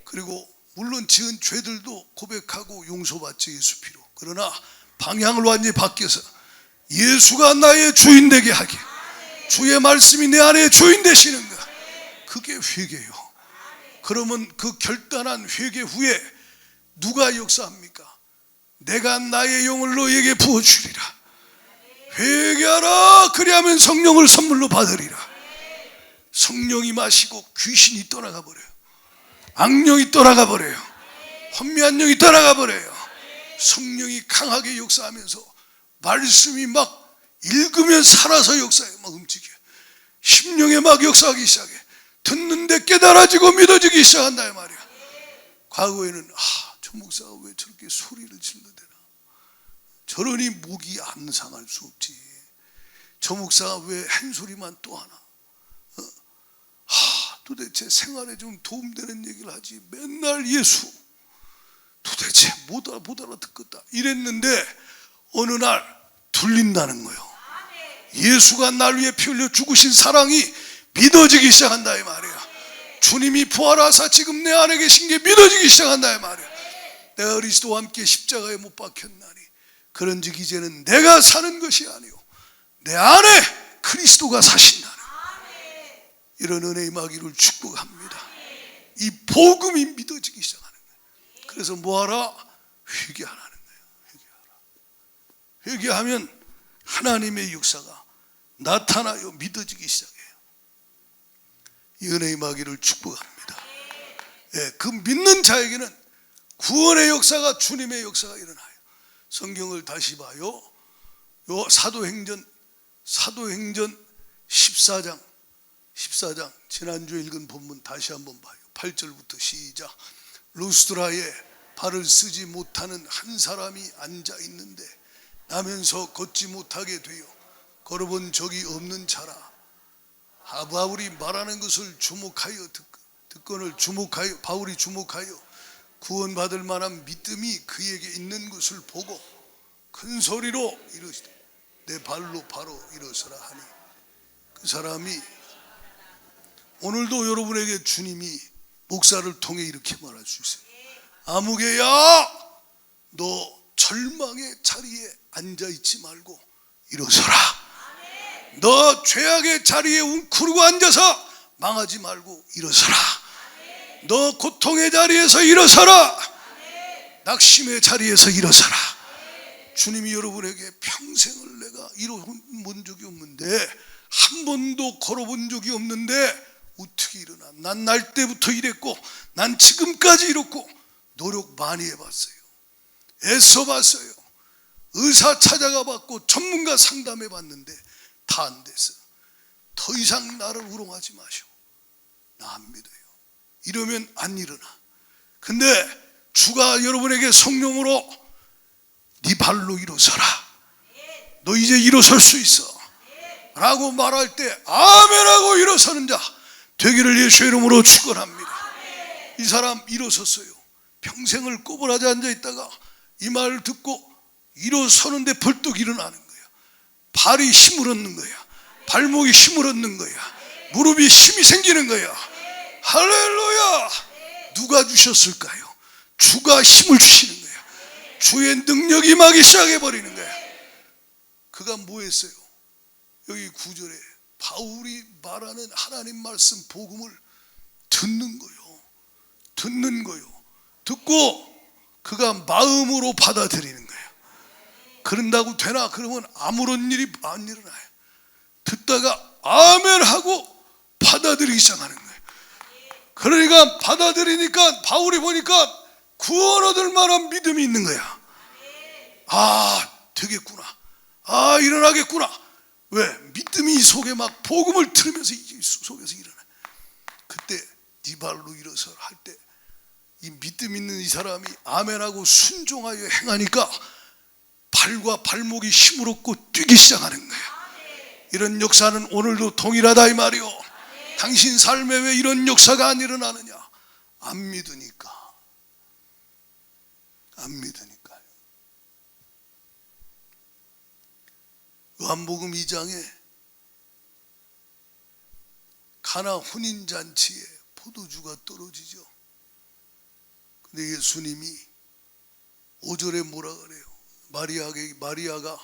그리고 물론 지은 죄들도 고백하고 용서받죠, 예수 피로. 그러나 방향을 완전히 바뀌어서 예수가 나의 주인 되게 하게, 주의 말씀이 내 안에 주인 되시는 것, 그게 회개요. 그러면 그 결단한 회개 후에 누가 역사합니까? 내가 나의 영을 너에게 부어주리라. 회개하라. 그리하면 성령을 선물로 받으리라. 성령이 마시고 귀신이 떠나가 버려요. 악령이 떠나가 버려요. 혼미한 영이 떠나가 버려요. 성령이 강하게 역사하면서 말씀이 막 읽으면 살아서 역사해요. 막 움직여요. 심령에 막 역사하기 시작해. 듣는데 깨달아지고 믿어지기 시작한다 이 말이야. 과거에는 저 목사가 왜 저렇게 소리를 질러대나, 저러니 목이 안 상할 수 없지, 저 목사가 왜 한 소리만 또 하나, 도대체 생활에 좀 도움되는 얘기를 하지 맨날 예수 도대체 못 알아듣겠다 이랬는데 어느 날 들린다는 거예요. 예수가 날 위해 피 흘려 죽으신 사랑이 믿어지기 시작한다 이 말이야. 주님이 부활하사 지금 내 안에 계신 게 믿어지기 시작한다 이 말이야. 내가 그리스도와 함께 십자가에 못 박혔나니 그런즉 이제는 내가 사는 것이 아니오 내 안에 그리스도가 사신다는 이런 은혜의 임하기를 축복합니다. 이 복음이 믿어지기 시작하는 거예요. 그래서 뭐하라? 회개하라는 거예요. 회개하면 하나님의 역사가 나타나요. 믿어지기 시작해요. 이 은혜의 임하기를 축복합니다. 그 믿는 자에게는 구원의 역사가, 주님의 역사가 일어나요. 성경을 다시 봐요. 요 사도행전 14장 지난주에 읽은 본문 다시 한번 봐요. 8절부터 시작. 루스드라에 발을 쓰지 못하는 한 사람이 앉아 있는데 나면서 걷지 못하게 되어 걸어본 적이 없는 자라. 바울이 말하는 것을 주목하여 듣건을 주목하여 바울이 주목하여 구원받을 만한 믿음이 그에게 있는 것을 보고 큰 소리로 이르시되 내 발로 바로 일어서라 하니 그 사람이, 오늘도 여러분에게 주님이 목사를 통해 이렇게 말할 수 있어요. 아무개야 너 절망의 자리에 앉아있지 말고 일어서라. 너 죄악의 자리에 웅크르고 앉아서 망하지 말고 일어서라. 너 고통의 자리에서 일어서라. 낙심의 자리에서 일어서라. 주님이 여러분에게 평생을 내가 일어본 적이 없는데, 한 번도 걸어본 적이 없는데 어떻게 일어나? 난 날 때부터 이랬고 난 지금까지 이렇고 노력 많이 해봤어요. 애써봤어요. 의사 찾아가 봤고 전문가 상담해 봤는데 다 안 됐어. 더 이상 나를 우롱하지 마시오. 나 안 믿어요. 이러면 안 일어나. 근데 주가 여러분에게 성령으로 네 발로 일어서라. 너 이제 일어설 수 있어 라고 말할 때 아멘하고 일어서는 자 되기를 예수의 이름으로 축원합니다. 이 사람 일어섰어요. 평생을 꼬부라져 앉아있다가 이 말을 듣고 일어서는데 벌떡 일어나는 거야. 발이 힘을 얻는 거야. 발목이 힘을 얻는 거야. 무릎이 힘이 생기는 거야. 할렐루야. 누가 주셨을까요? 주가 힘을 주시는 거야. 주의 능력이 임하기 시작해버리는 거야. 그가 뭐 했어요? 여기 9절에 바울이 말하는 하나님 말씀 복음을 듣는 거요. 듣고 그가 마음으로 받아들이는 거예요. 그런다고 되나? 그러면 아무런 일이 안 일어나요. 듣다가 아멘 하고 받아들이기 시작하는 거예요. 그러니까 받아들이니까 바울이 보니까 구원 얻을 만한 믿음이 있는 거야. 되겠구나. 일어나겠구나. 왜? 믿음이 이 속에 막 복음을 들으면서 이 속에서 일어나. 그때 네 발로 일어서 할 때 이 믿음 있는 이 사람이 아멘하고 순종하여 행하니까 발과 발목이 힘을 얻고 뛰기 시작하는 거야. 이런 역사는 오늘도 동일하다 이 말이요. 당신 삶에 왜 이런 역사가 안 일어나느냐? 안 믿으니까. 요한복음 2장에 가나 혼인잔치에 포도주가 떨어지죠. 근데 예수님이 5절에 뭐라 그래요? 마리아가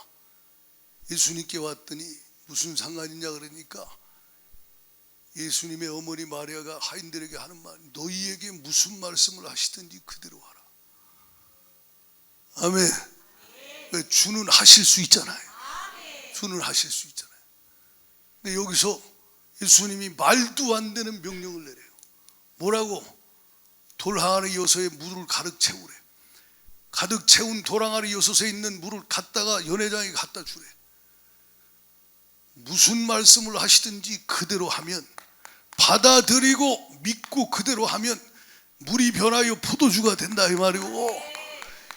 예수님께 왔더니 무슨 상관이냐 그러니까 예수님의 어머니 마리아가 하인들에게 하는 말, 너희에게 무슨 말씀을 하시든지 그대로 하라. 아멘. 왜? 주는 하실 수 있잖아요. 주는 하실 수 있잖아요. 근데 여기서 예수님이 말도 안 되는 명령을 내려요. 뭐라고? 돌 항아리 6에 물을 가득 채우래. 가득 채운 돌 항아리 6에 있는 물을 갖다가 연회장에 갖다 주래. 무슨 말씀을 하시든지 그대로 하면, 받아들이고 믿고 그대로 하면 물이 변하여 포도주가 된다 이 말이고,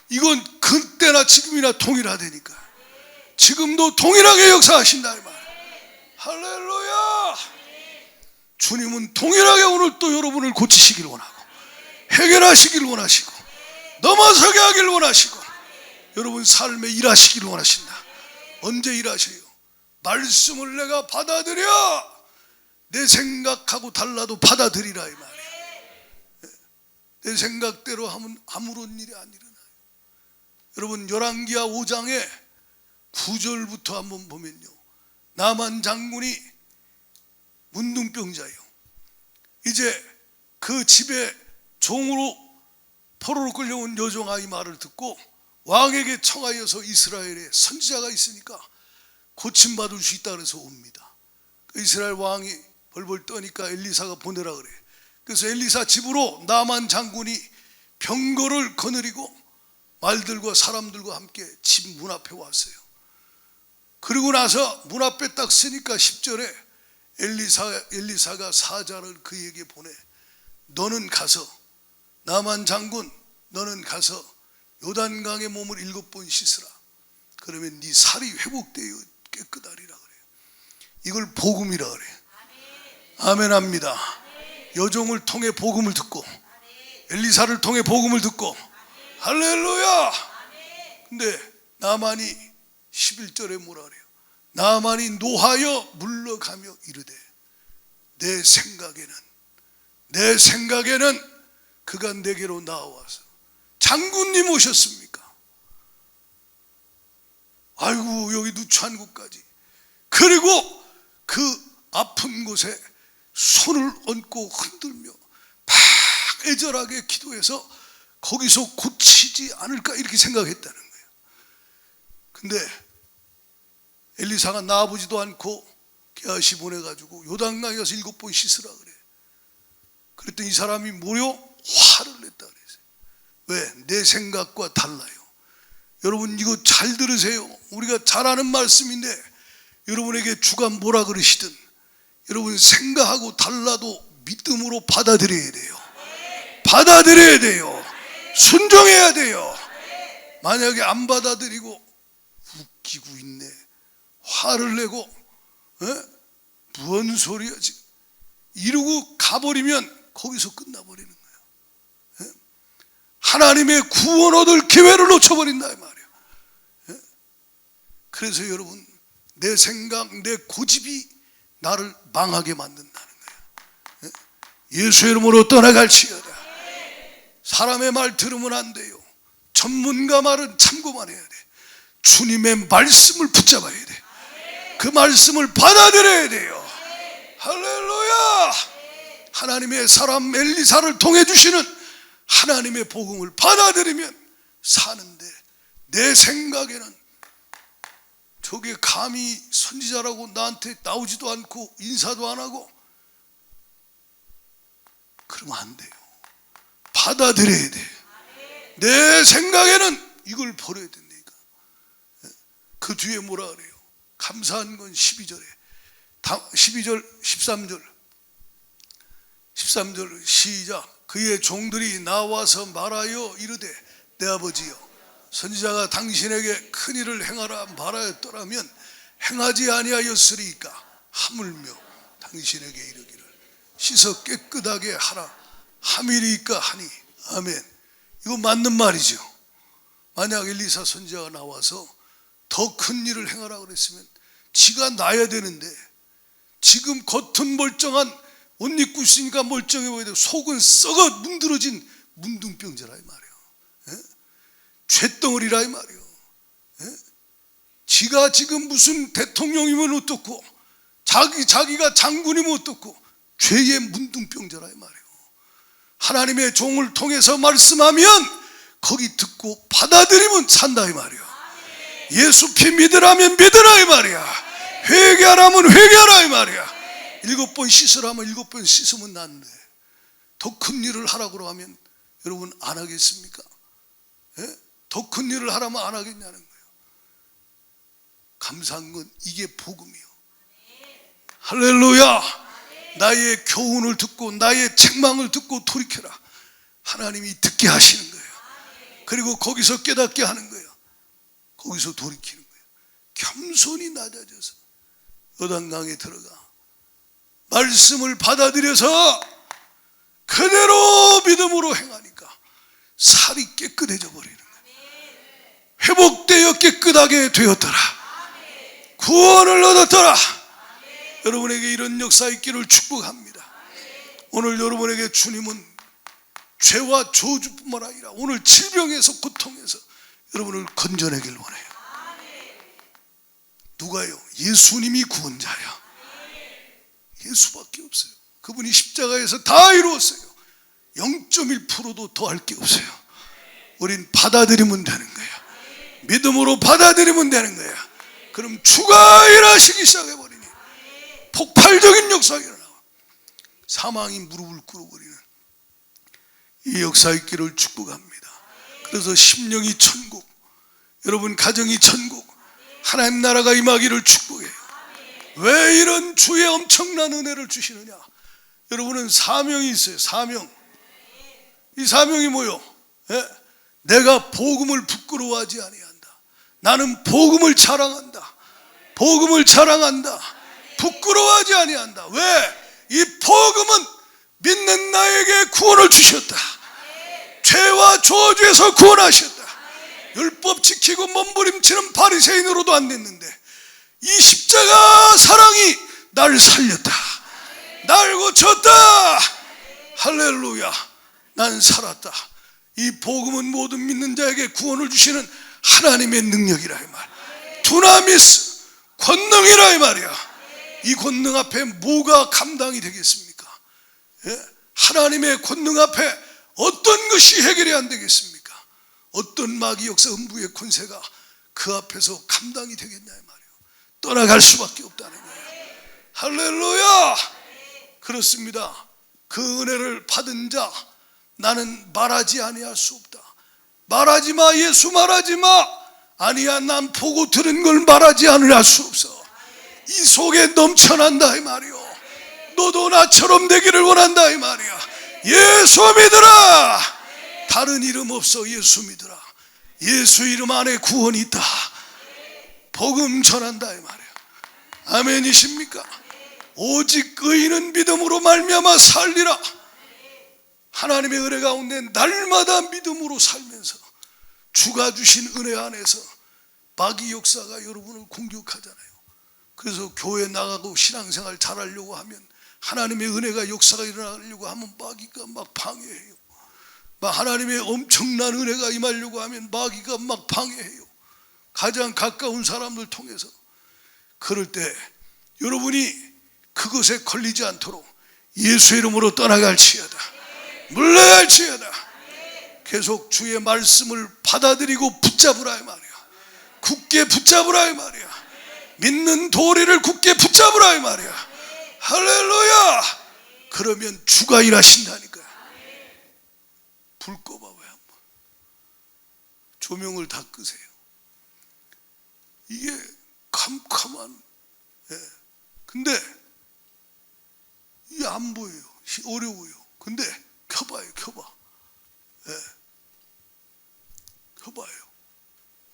이건 그때나 지금이나 동일하다니까. 지금도 동일하게 역사하신다 이 말. 할렐루야. 주님은 동일하게 오늘 또 여러분을 고치시길 원하고, 해결하시길 원하시고, 넘어서게 하길 원하시고, 여러분 삶에 일하시길 원하신다. 언제 일하셔요? 말씀을 내가 받아들여, 내 생각하고 달라도 받아들이라 이 말이에요. 내 생각대로 하면 아무런 일이 안 일어나요. 여러분 열왕기하 5장에 9절부터 한번 보면요, 나만 장군이 문둥병자예요. 이제 그 집에 종으로 포로로 끌려온 여종아이 말을 듣고 왕에게 청하여서 이스라엘에 선지자가 있으니까 고침받을 수 있다 그래서 옵니다. 이스라엘 왕이 벌벌 떠니까 엘리사가 보내라 그래. 그래서 엘리사 집으로 나만 장군이 병거를 거느리고 말들과 사람들과 함께 집 문 앞에 왔어요. 그리고 나서 문 앞에 딱 서니까 10절에 엘리사가 사자를 그에게 보내. 너는 가서, 나만 장군 너는 가서 요단강에 몸을 7번 씻으라. 그러면 네 살이 회복되어 깨끗하리라 그래요. 이걸 복음이라 그래요. 아멘 합니다. 여종을 통해 복음을 듣고, 엘리사를 통해 복음을 듣고, 할렐루야. 근데 나만이 11절에 뭐라 그래요? 나만이 노하여 물러가며 이르되 내 생각에는 그가 내게로 나와서, 장군님 오셨습니까? 아이고 여기 누추한 곳까지. 그리고 그 아픈 곳에 손을 얹고 흔들며 막 애절하게 기도해서 거기서 고치지 않을까 이렇게 생각했다는 거예요. 근데 엘리사가 나아보지도 않고 게하시 보내가지고 요단강에 가서 7번 씻으라 그래. 그랬더니 이 사람이 뭐요? 화를 냈다 그랬어요. 왜? 내 생각과 달라요. 여러분 이거 잘 들으세요. 우리가 잘 아는 말씀인데 여러분에게 주가 뭐라 그러시든 여러분 생각하고 달라도 믿음으로 받아들여야 돼요. 받아들여야 돼요. 순종해야 돼요. 만약에 안 받아들이고 웃기고 있네, 화를 내고 뭔 소리야 지금 이러고 가버리면 거기서 끝나버리는 거예요. 하나님의 구원 얻을 기회를 놓쳐버린다 이 말이에요. 그래서 여러분 내 생각, 내 고집이 나를 망하게 만든다는 거예요. 예수의 이름으로 떠나갈지어다. 사람의 말 들으면 안 돼요. 전문가 말은 참고만 해야 돼. 주님의 말씀을 붙잡아야 돼. 그 말씀을 받아들여야 돼요. 할렐루야. 하나님의 사람 엘리사를 통해 주시는 하나님의 복음을 받아들이면 사는데, 내 생각에는 저게 감히 선지자라고 나한테 나오지도 않고 인사도 안 하고 그러면 안 돼요. 받아들여야 돼. 내 생각에는 이걸 버려야 된다니까. 그 뒤에 뭐라 그래요? 감사한 건 12절에 12절 13절 시작. 그의 종들이 나와서 말하여 이르되 내 아버지여, 선지자가 당신에게 큰 일을 행하라 말하였더라면 행하지 아니하였으리까 하물며 당신에게 이르기를 씻어 깨끗하게 하라 함이리까 하니. 아멘. 이거 맞는 말이죠. 만약 엘리사 선지자가 나와서 더 큰 일을 행하라 그랬으면 지가 나야 되는데, 지금 겉은 멀쩡한 옷 입고 있으니까 멀쩡해 보여도 속은 썩어 문드러진 문둥병자라 이 말이에요. 죄덩어리라 이 말이에요. 지가 지금 무슨 대통령이면 어떻고 자기가 장군이면 어떻고 죄의 문둥병자라 이 말이에요. 하나님의 종을 통해서 말씀하면 거기 듣고 받아들이면 산다 이 말이에요. 예수 피 믿으라면 믿으라 이 말이야. 회개하라면 회개하라 이 말이야. 7번 씻으라면 7번 씻으면 난데 더 큰 일을 하라고 하면 여러분 안 하겠습니까? 예? 더 큰 일을 하라면 안 하겠냐는 거예요. 감사한 건 이게 복음이요. 할렐루야. 나의 교훈을 듣고 나의 책망을 듣고 돌이켜라. 하나님이 듣게 하시는 거예요. 그리고 거기서 깨닫게 하는 거예요. 거기서 돌이키는 거예요. 겸손히 낮아져서 요단강에 들어가 말씀을 받아들여서 그대로 믿음으로 행하니까 살이 깨끗해져 버리는 거예요. 회복되어 깨끗하게 되었더라. 구원을 얻었더라. 여러분에게 이런 역사 있기를 축복합니다. 오늘 여러분에게 주님은 죄와 저주뿐만 아니라 오늘 질병에서 고통에서 여러분을 건져내길 원해요. 누가요? 예수님이 구원자야. 예수밖에 없어요. 그분이 십자가에서 다 이루었어요. 0.1%도 더 할 게 없어요. 우린 받아들이면 되는 거야. 믿음으로 받아들이면 되는 거야. 그럼 주가 일하시기 시작해버리니 폭발적인 역사가 일어나고 사망이 무릎을 꿇어버리는 이 역사 있기를 축복합니다. 그래서 심령이 천국, 여러분 가정이 천국, 하나님 나라가 임하기를 축복해요. 왜 이런 주의 엄청난 은혜를 주시느냐? 여러분은 사명이 있어요. 사명. 이 사명이 뭐요? 예? 내가 복음을 부끄러워하지 아니한다. 나는 복음을 자랑한다. 복음을 자랑한다. 부끄러워하지 아니한다. 왜? 이 복음은 믿는 나에게 구원을 주셨다. 죄와 저주에서 구원하셨다. 율법 지키고 몸부림치는 바리새인으로도 안 됐는데 이 십자가 사랑이 날 살렸다. 날 고쳤다. 할렐루야. 난 살았다. 이 복음은 모든 믿는 자에게 구원을 주시는 하나님의 능력이라 이 말. 두나미스, 권능이라 이 말이야. 이 권능 앞에 뭐가 감당이 되겠습니까? 예? 하나님의 권능 앞에 어떤 것이 해결이 안 되겠습니까? 어떤 마귀 역사 음부의 권세가 그 앞에서 감당이 되겠냐 이 말이에요. 떠나갈 수밖에 없다는 거예요. 할렐루야. 그렇습니다. 그 은혜를 받은 자 나는 말하지 아니할 수 없다. 말하지 마. 예수 말하지 마. 아니야, 난 보고 들은 걸 말하지 않으려 수 없어. 이 속에 넘쳐난다 이 말이요. 너도 나처럼 되기를 원한다 이 말이야. 예수 믿으라. 다른 이름 없어. 예수 믿으라. 예수 이름 안에 구원이 있다. 복음 전한다 이 말이야. 아멘이십니까? 오직 의인은 믿음으로 말미암아 살리라. 하나님의 은혜 가운데 날마다 믿음으로 살면서 주가 주신 은혜 안에서 마귀 역사가 여러분을 공격하잖아요. 그래서 교회 나가고 신앙생활 잘하려고 하면 하나님의 은혜가 역사가 일어나려고 하면 마귀가 막 방해해요. 막 하나님의 엄청난 은혜가 임하려고 하면 마귀가 막 방해해요. 가장 가까운 사람들 통해서. 그럴 때 여러분이 그것에 걸리지 않도록 예수 이름으로 떠나갈지어다. 물러갈지어다. 계속 주의 말씀을 받아들이고 붙잡으라 이 말이야. 굳게 붙잡으라 이 말이야. 믿는 도리를 굳게 붙잡으라 이 말이야. 할렐루야. 그러면 주가 일하신다니까요. 불 꺼봐봐요 한번. 조명을 다 끄세요. 이게 캄캄한, 근데 이게 안 보여요. 어려워요. 근데 켜봐요. 켜봐요.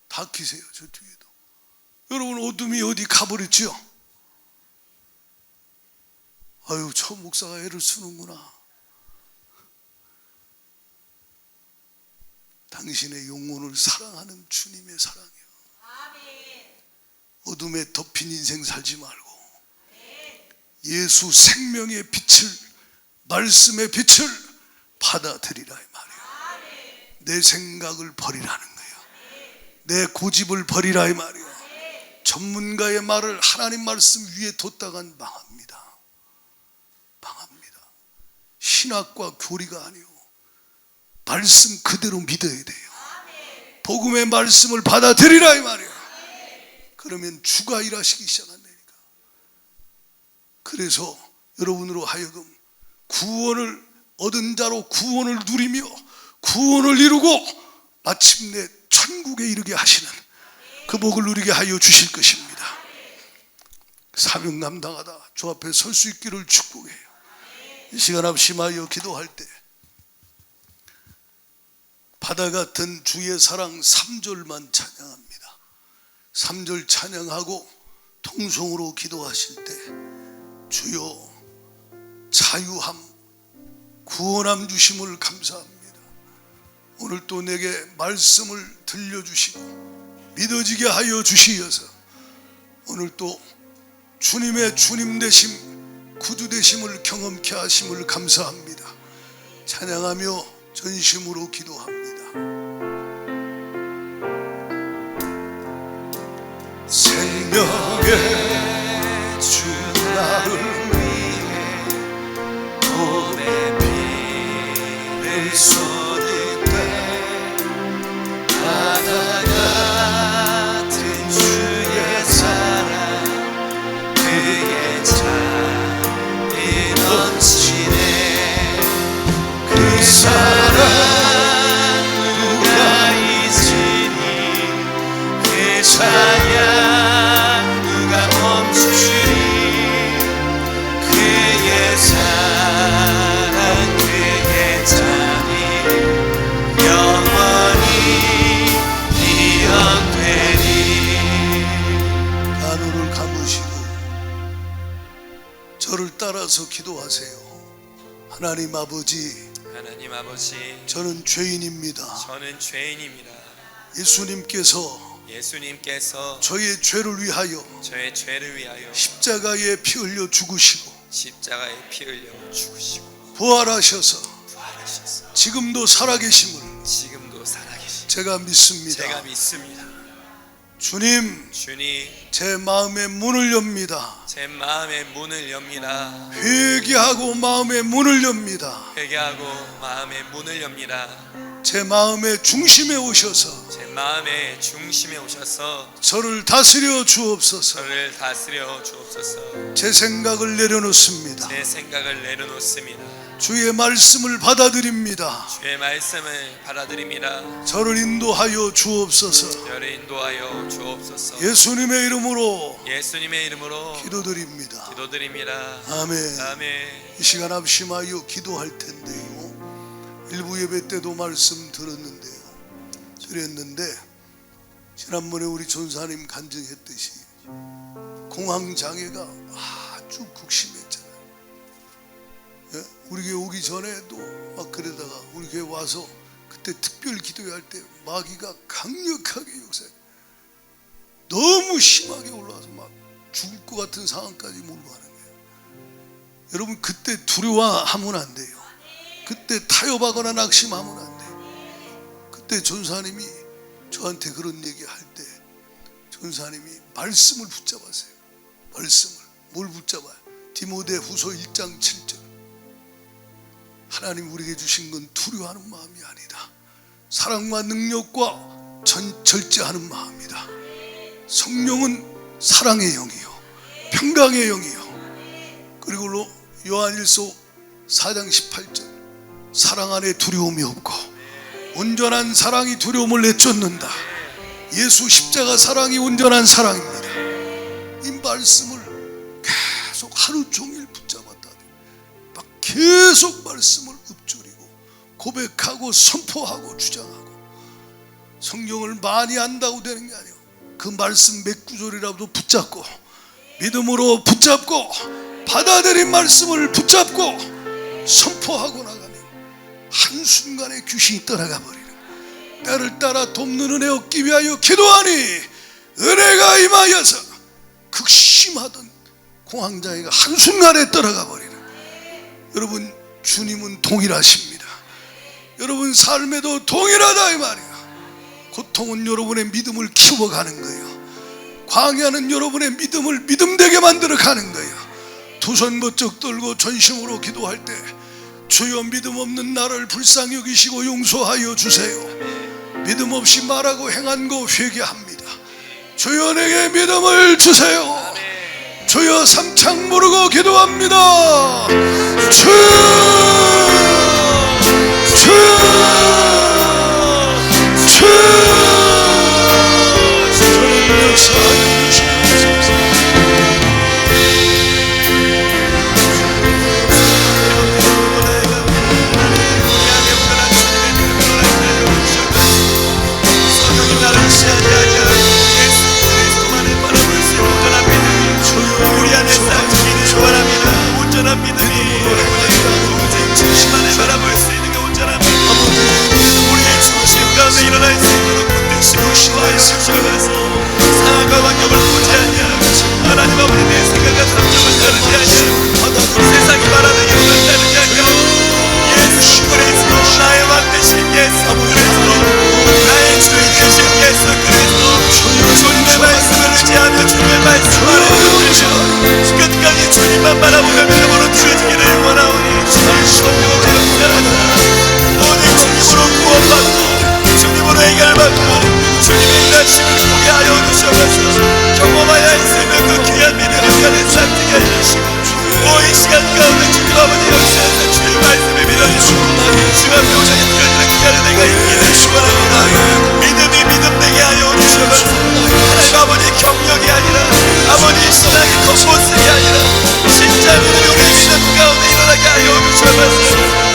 다 켜세요. 저 뒤에도. 여러분 어둠이 어디 가버렸죠? 아유, 저 목사가 애를 쓰는구나. 당신의 영혼을 사랑하는 주님의 사랑이요. 어둠에 덮인 인생 살지 말고 예수 생명의 빛을, 말씀의 빛을 받아들이라 이 말이에요. 내 생각을 버리라는 거예요. 내 고집을 버리라 이 말이에요. 전문가의 말을 하나님 말씀 위에 뒀다간 망합니다. 망합니다. 신학과 교리가 아니요, 말씀 그대로 믿어야 돼요. 복음의 말씀을 받아들이라 이 말이에요. 그러면 주가 일하시기 시작한다니까. 그래서 여러분으로 하여금 구원을 얻은 자로 구원을 누리며 구원을 이루고 마침내 천국에 이르게 하시는 그 복을 누리게 하여 주실 것입니다. 사명 감당하다 주 앞에 설 수 있기를 축복해요. 이 시간 합심하여 기도할 때 바다 같은 주의 사랑 3절만 찬양합니다. 3절 찬양하고 통성으로 기도하실 때 주여 자유함, 구원함 주심을 감사합니다. 오늘 또 내게 말씀을 들려주시고 믿어지게 하여 주시어서 오늘 또 주님의 주님 되심, 구주 되심을 경험케 하심을 감사합니다. 찬양하며 전심으로 기도합니다. 생명의 주 나를 위해 몸에 피를 쏟을 때 바다 같은 주의 사랑 그의 잔이 넘치네. 그 사랑 누가 잊으니 그 찬양 누가 멈추니. 그의 사랑 그의 잔이 영원히 기억되리. 눈을 감으시고 저를 따라서 기도하세요. 하나님 아버지, 하나님 아버지, 저는 죄인입니다. 저는 죄인입니다. 예수님께서 저의 죄를 위하여 저의 죄를 위하여 십자가에 피 흘려 죽으시고 십자가에 피 흘려 죽으시고 부활하셔서 부활하셔서 지금도 살아계심을 지금도 살아계신 제가 믿습니다. 제가 믿습니다. 주님, 주님, 제 마음의 문을 엽니다. 제 마음의 문을 엽니다. 회개하고 마음의 문을 엽니다. 회개하고 마음의 문을 엽니다. 제 마음의 중심에 오셔서 제 마음의 중심에 오셔서 저를 다스려 주옵소서. 저를 다스려 주옵소서. 제 생각을 내려놓습니다. 제 생각을 내려놓습니다. 주의 말씀을 받아들입니다. 주의 말씀을 받아들입니다. 저를 인도하여 주옵소서. 저를 인도하여 주옵소서. 예수님의 이름으로 예수님의 이름으로 기도드립니다. 기도드립니다. 아멘. 아멘. 이 시간 합심하여 기도할 텐데요, 일부 예배 때도 말씀 드렸는데 지난번에 우리 전사님 간증했듯이 공황장애가 아주 극심했잖아요. 예? 우리 교회 오기 전에도 막 그러다가 우리 교회 와서 그때 특별 기도할 때 마귀가 강력하게 역사해 너무 심하게 올라와서 막 죽을 것 같은 상황까지 몰고 가는 거예요. 여러분, 그때 두려워하면 안 돼요. 그때 타협하거나 낙심하면 안 돼요. 그때 전사님이 저한테 그런 얘기할 때 전사님이 말씀을 붙잡았어요. 말씀을. 뭘 붙잡아요? 디모데 후서 1장 7절. 하나님 우리에게 주신 건 두려워하는 마음이 아니다. 사랑과 능력과 절제하는 마음이다. 성령은 사랑의 영이요 평강의 영이요. 그리고 요한일서 4장 18절. 사랑 안에 두려움이 없고 온전한 사랑이 두려움을 내쫓는다. 예수 십자가 사랑이 온전한 사랑입니다. 이 말씀을 계속 하루 종일 붙잡았다. 막 계속 말씀을 읊조리고 고백하고 선포하고 주장하고. 성경을 많이 안다고 되는 게 아니에요. 그 말씀 몇 구절이라도 붙잡고 믿음으로 붙잡고 받아들인 말씀을 붙잡고 선포하고 나가면 한순간에 귀신이 떠나가 버리는, 때를 따라 돕는 은혜 얻기 위하여 기도하니 은혜가 임하여서 극심하던 공황장애가 한순간에 떠나가 버리는. 여러분, 주님은 동일하십니다. 여러분 삶에도 동일하다 이 말이에요. 고통은 여러분의 믿음을 키워가는 거예요. 방해하는 여러분의 믿음을 믿음되게 만들어 가는 거예요. 두 손 번쩍 들고 전심으로 기도할 때 주여 믿음 없는 나를 불쌍히 여기시고 용서하여 주세요. 믿음 없이 말하고 행한 거 회개합니다. 주여 내게 믿음을 주세요. 주여 삼창 부르고 기도합니다. 주여 주는 역사하여 주시옵소서. 우리 안에 싹트기를 원합니다. 온전한 믿음이 중심만을 바라볼 수 있는 게 온전한 믿음, 우리의 중심 가운데 일어날 수 있도록 붙드시고 시도하여 주셔서 상황과 환경을 보지 아니하고 하나님 아버지 내 생각과 감정을 따르지 아니하고 세상이 말하는 이유를 따르지 아니하고 예수 그리스도 나의 왕 되신 예수 그리스도 나의 주인 되신 예수 그리스도 주님의 말씀을 의지하며 주님의 말씀을 끝까지 주님만 바라보며 믿음으로 주어지기를 원하오니 주님의 성령으로 역사하사 오직 주님으로 구원받고 주님으로 해결받고 주님의 일하심을 보게 하여 주셔서 경험하여 있으며 그 귀한 믿음을 가는 싹트게 해주시고 이 시간 가운데 주님 아버지 역사하사 주의 말씀을 믿어주시고 주 앞에 오셔서 드려지는 귀한 내가 있기를 축원합니다. 믿음이 믿음되게 하여 주셔서 하나님 아버지 경력이 아니라 아버지 신앙의 겉모습이 아니라 진짜 믿음이 우리 믿음 가운데 일어나게 하여 주셔서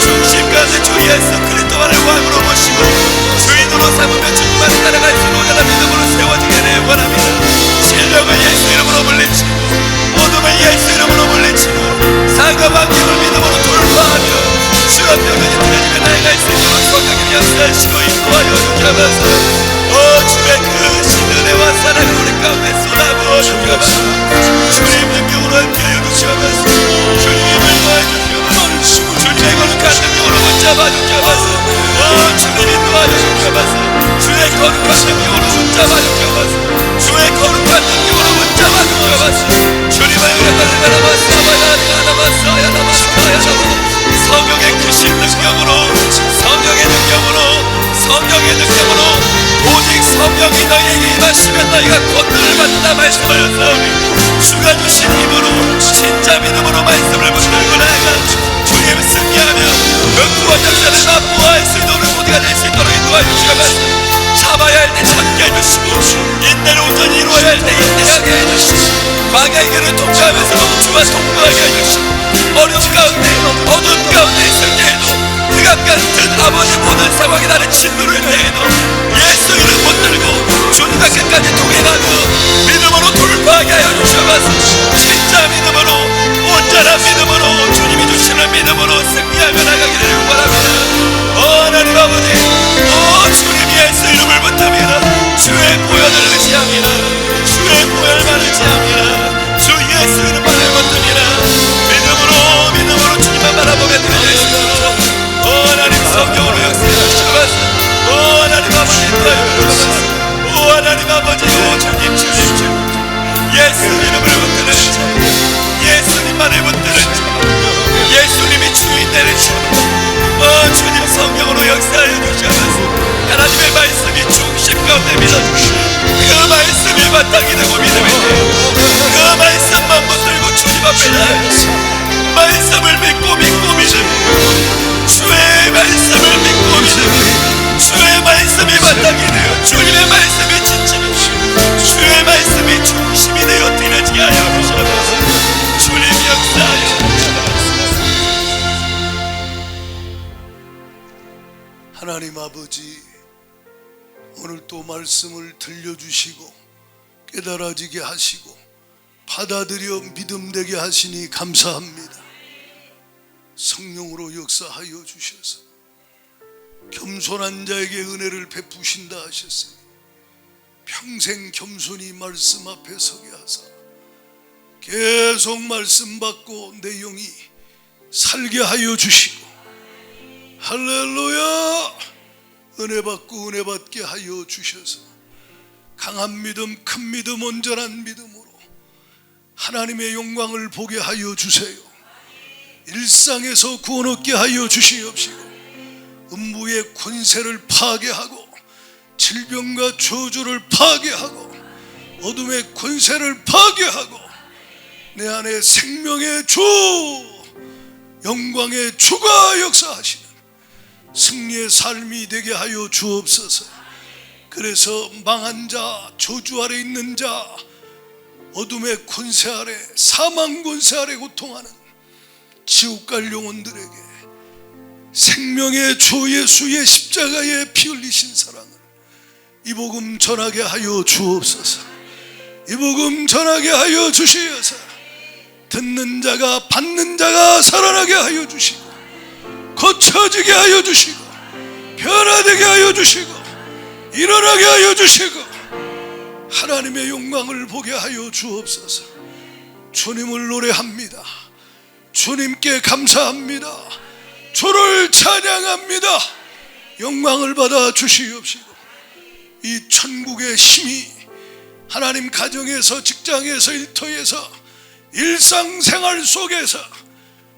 중심 가운데 주 예수 그리스도만을 왕으로 모시고 주인으로 삼으며 주님만 따라갈 수 온전한 믿음으로 세워지기를 원합니다. 진령을 예수 이름으로 물리치고 어둠을 예수 이름으로 물리치고 사과 방식을 믿음으로 돌파하며 주 앞에 드려지며 나아갈 수 있도록 성령님 역사하시고 인도하여 주셔서 주의 그 신은혜와 사랑을 우리 가운데 쏟아부어 주셔서 주님 능력으로 함께하여 주셔서 주님의 인도하여 주셔서 주님의 거룩한 능력으로 붙잡아 주셔서 주님 인도하여 주셔서 주의 거룩한 능력으로 붙잡아 주셔서 주의 거룩한 능력으로 붙잡아 주셔서 주님의 은혜를 성령의 크신 능력으로 성령의 능력으로 오직 성령이 너희에게 임하시면 너희가 권능을 받는다 말씀하였사오니 주가 주신 힘으로 진짜 믿음으로 말씀을 붙들고 나아가 주님을 승리하며 그 구원 역사를 맛보아할 수 있는 우리 모두가 될 수 있도록 인도하여 주셔서 참아야 할 때 참게 해주시고 인내를 온전히 이루어야 할 때 인내하게 해주시고 광야의 길을 통과하면서도 주와 동거하게 해주시고 어려움 가운데 어두움 가운데 있을 때에도 흑암 같은 아버지 모든 상황이 나를 짓누를 때에도 예수 이름 붙들고 주님과 끝까지 동행하며 믿음으로 돌파하게 하여 주셔서 진짜 믿음으로 온전한 믿음으로 주님이 주시는 믿음으로 승리하며 나가기를 원합니다. 하나님 아버지 주님 예수 이름을 붙듭니다. 주의 보혈을 의지합니다. 주의 보혈만 의지합니다. 주 예수 이름만을 붙듭니다. 믿음으로 주님만 바라보며 드려주시옵소서. 하나님 성령으로 역사하시옵소서. 하나님 아버지 인도하여 하나님 아버지 주님 예수 이름을 붙드는 자 예수님만을 붙드는 자 예수님이 주인 되는 자 주님 성령으로 역사하여 주셔서 하나님의 말씀이 중심 가운데 믿어주시고 그 말씀이 바탕이 되고 믿음이 되고 그 말씀만 붙들고 주님 앞에 나아가서 말씀을 믿고 믿음이 주의 말씀을 믿고 믿음이 주의 말씀이 바탕이 되어 주님의 말씀이 진심이시고 주의 말씀이 중심이 되어 드려지게 하여 주셔서 주님 역사하여 주셔서 하나님 아버지 오늘 또 말씀을 들려주시고 깨달아지게 하시고 받아들여 믿음되게 하시니 감사합니다. 성령으로 역사하여 주셔서 겸손한 자에게 은혜를 베푸신다 하셨으니 평생 겸손히 말씀 앞에 서게 하사 계속 말씀 받고 내 영이 살게 하여 주시고 할렐루야 은혜 받고 은혜 받게 하여 주셔서 강한 믿음, 큰 믿음, 온전한 믿음으로 하나님의 영광을 보게 하여 주세요. 일상에서 구원 얻게 하여 주시옵시고 음부의 권세를 파괴하고 질병과 저주를 파괴하고 어둠의 권세를 파괴하고 내 안에 생명의 주, 영광의 주가 역사하시는 승리의 삶이 되게 하여 주옵소서. 그래서 망한 자, 저주 아래 있는 자, 어둠의 권세 아래, 사망 권세 아래 고통하는 지옥 갈 영혼들에게 생명의 주 예수의 십자가에 피 흘리신 사랑을 이 복음 전하게 하여 주옵소서. 이 복음 전하게 하여 주시어서 듣는 자가 받는 자가 살아나게 하여 주시고 고쳐지게 하여 주시고 변화되게 하여 주시고 일어나게 하여 주시고 하나님의 영광을 보게 하여 주옵소서. 주님을 노래합니다. 주님께 감사합니다. 주를 찬양합니다. 영광을 받아 주시옵시고 이 천국의 힘이 하나님 가정에서, 직장에서, 일터에서, 일상생활 속에서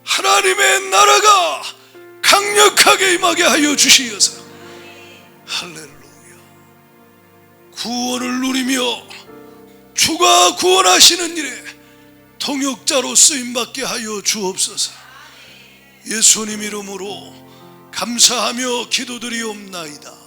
하나님의 나라가 강력하게 임하게 하여 주시어서 할렐루야. 구원을 누리며 주가 구원하시는 일에 통역자로 쓰임받게 하여 주옵소서. 예수님 이름으로 감사하며 기도드리옵나이다.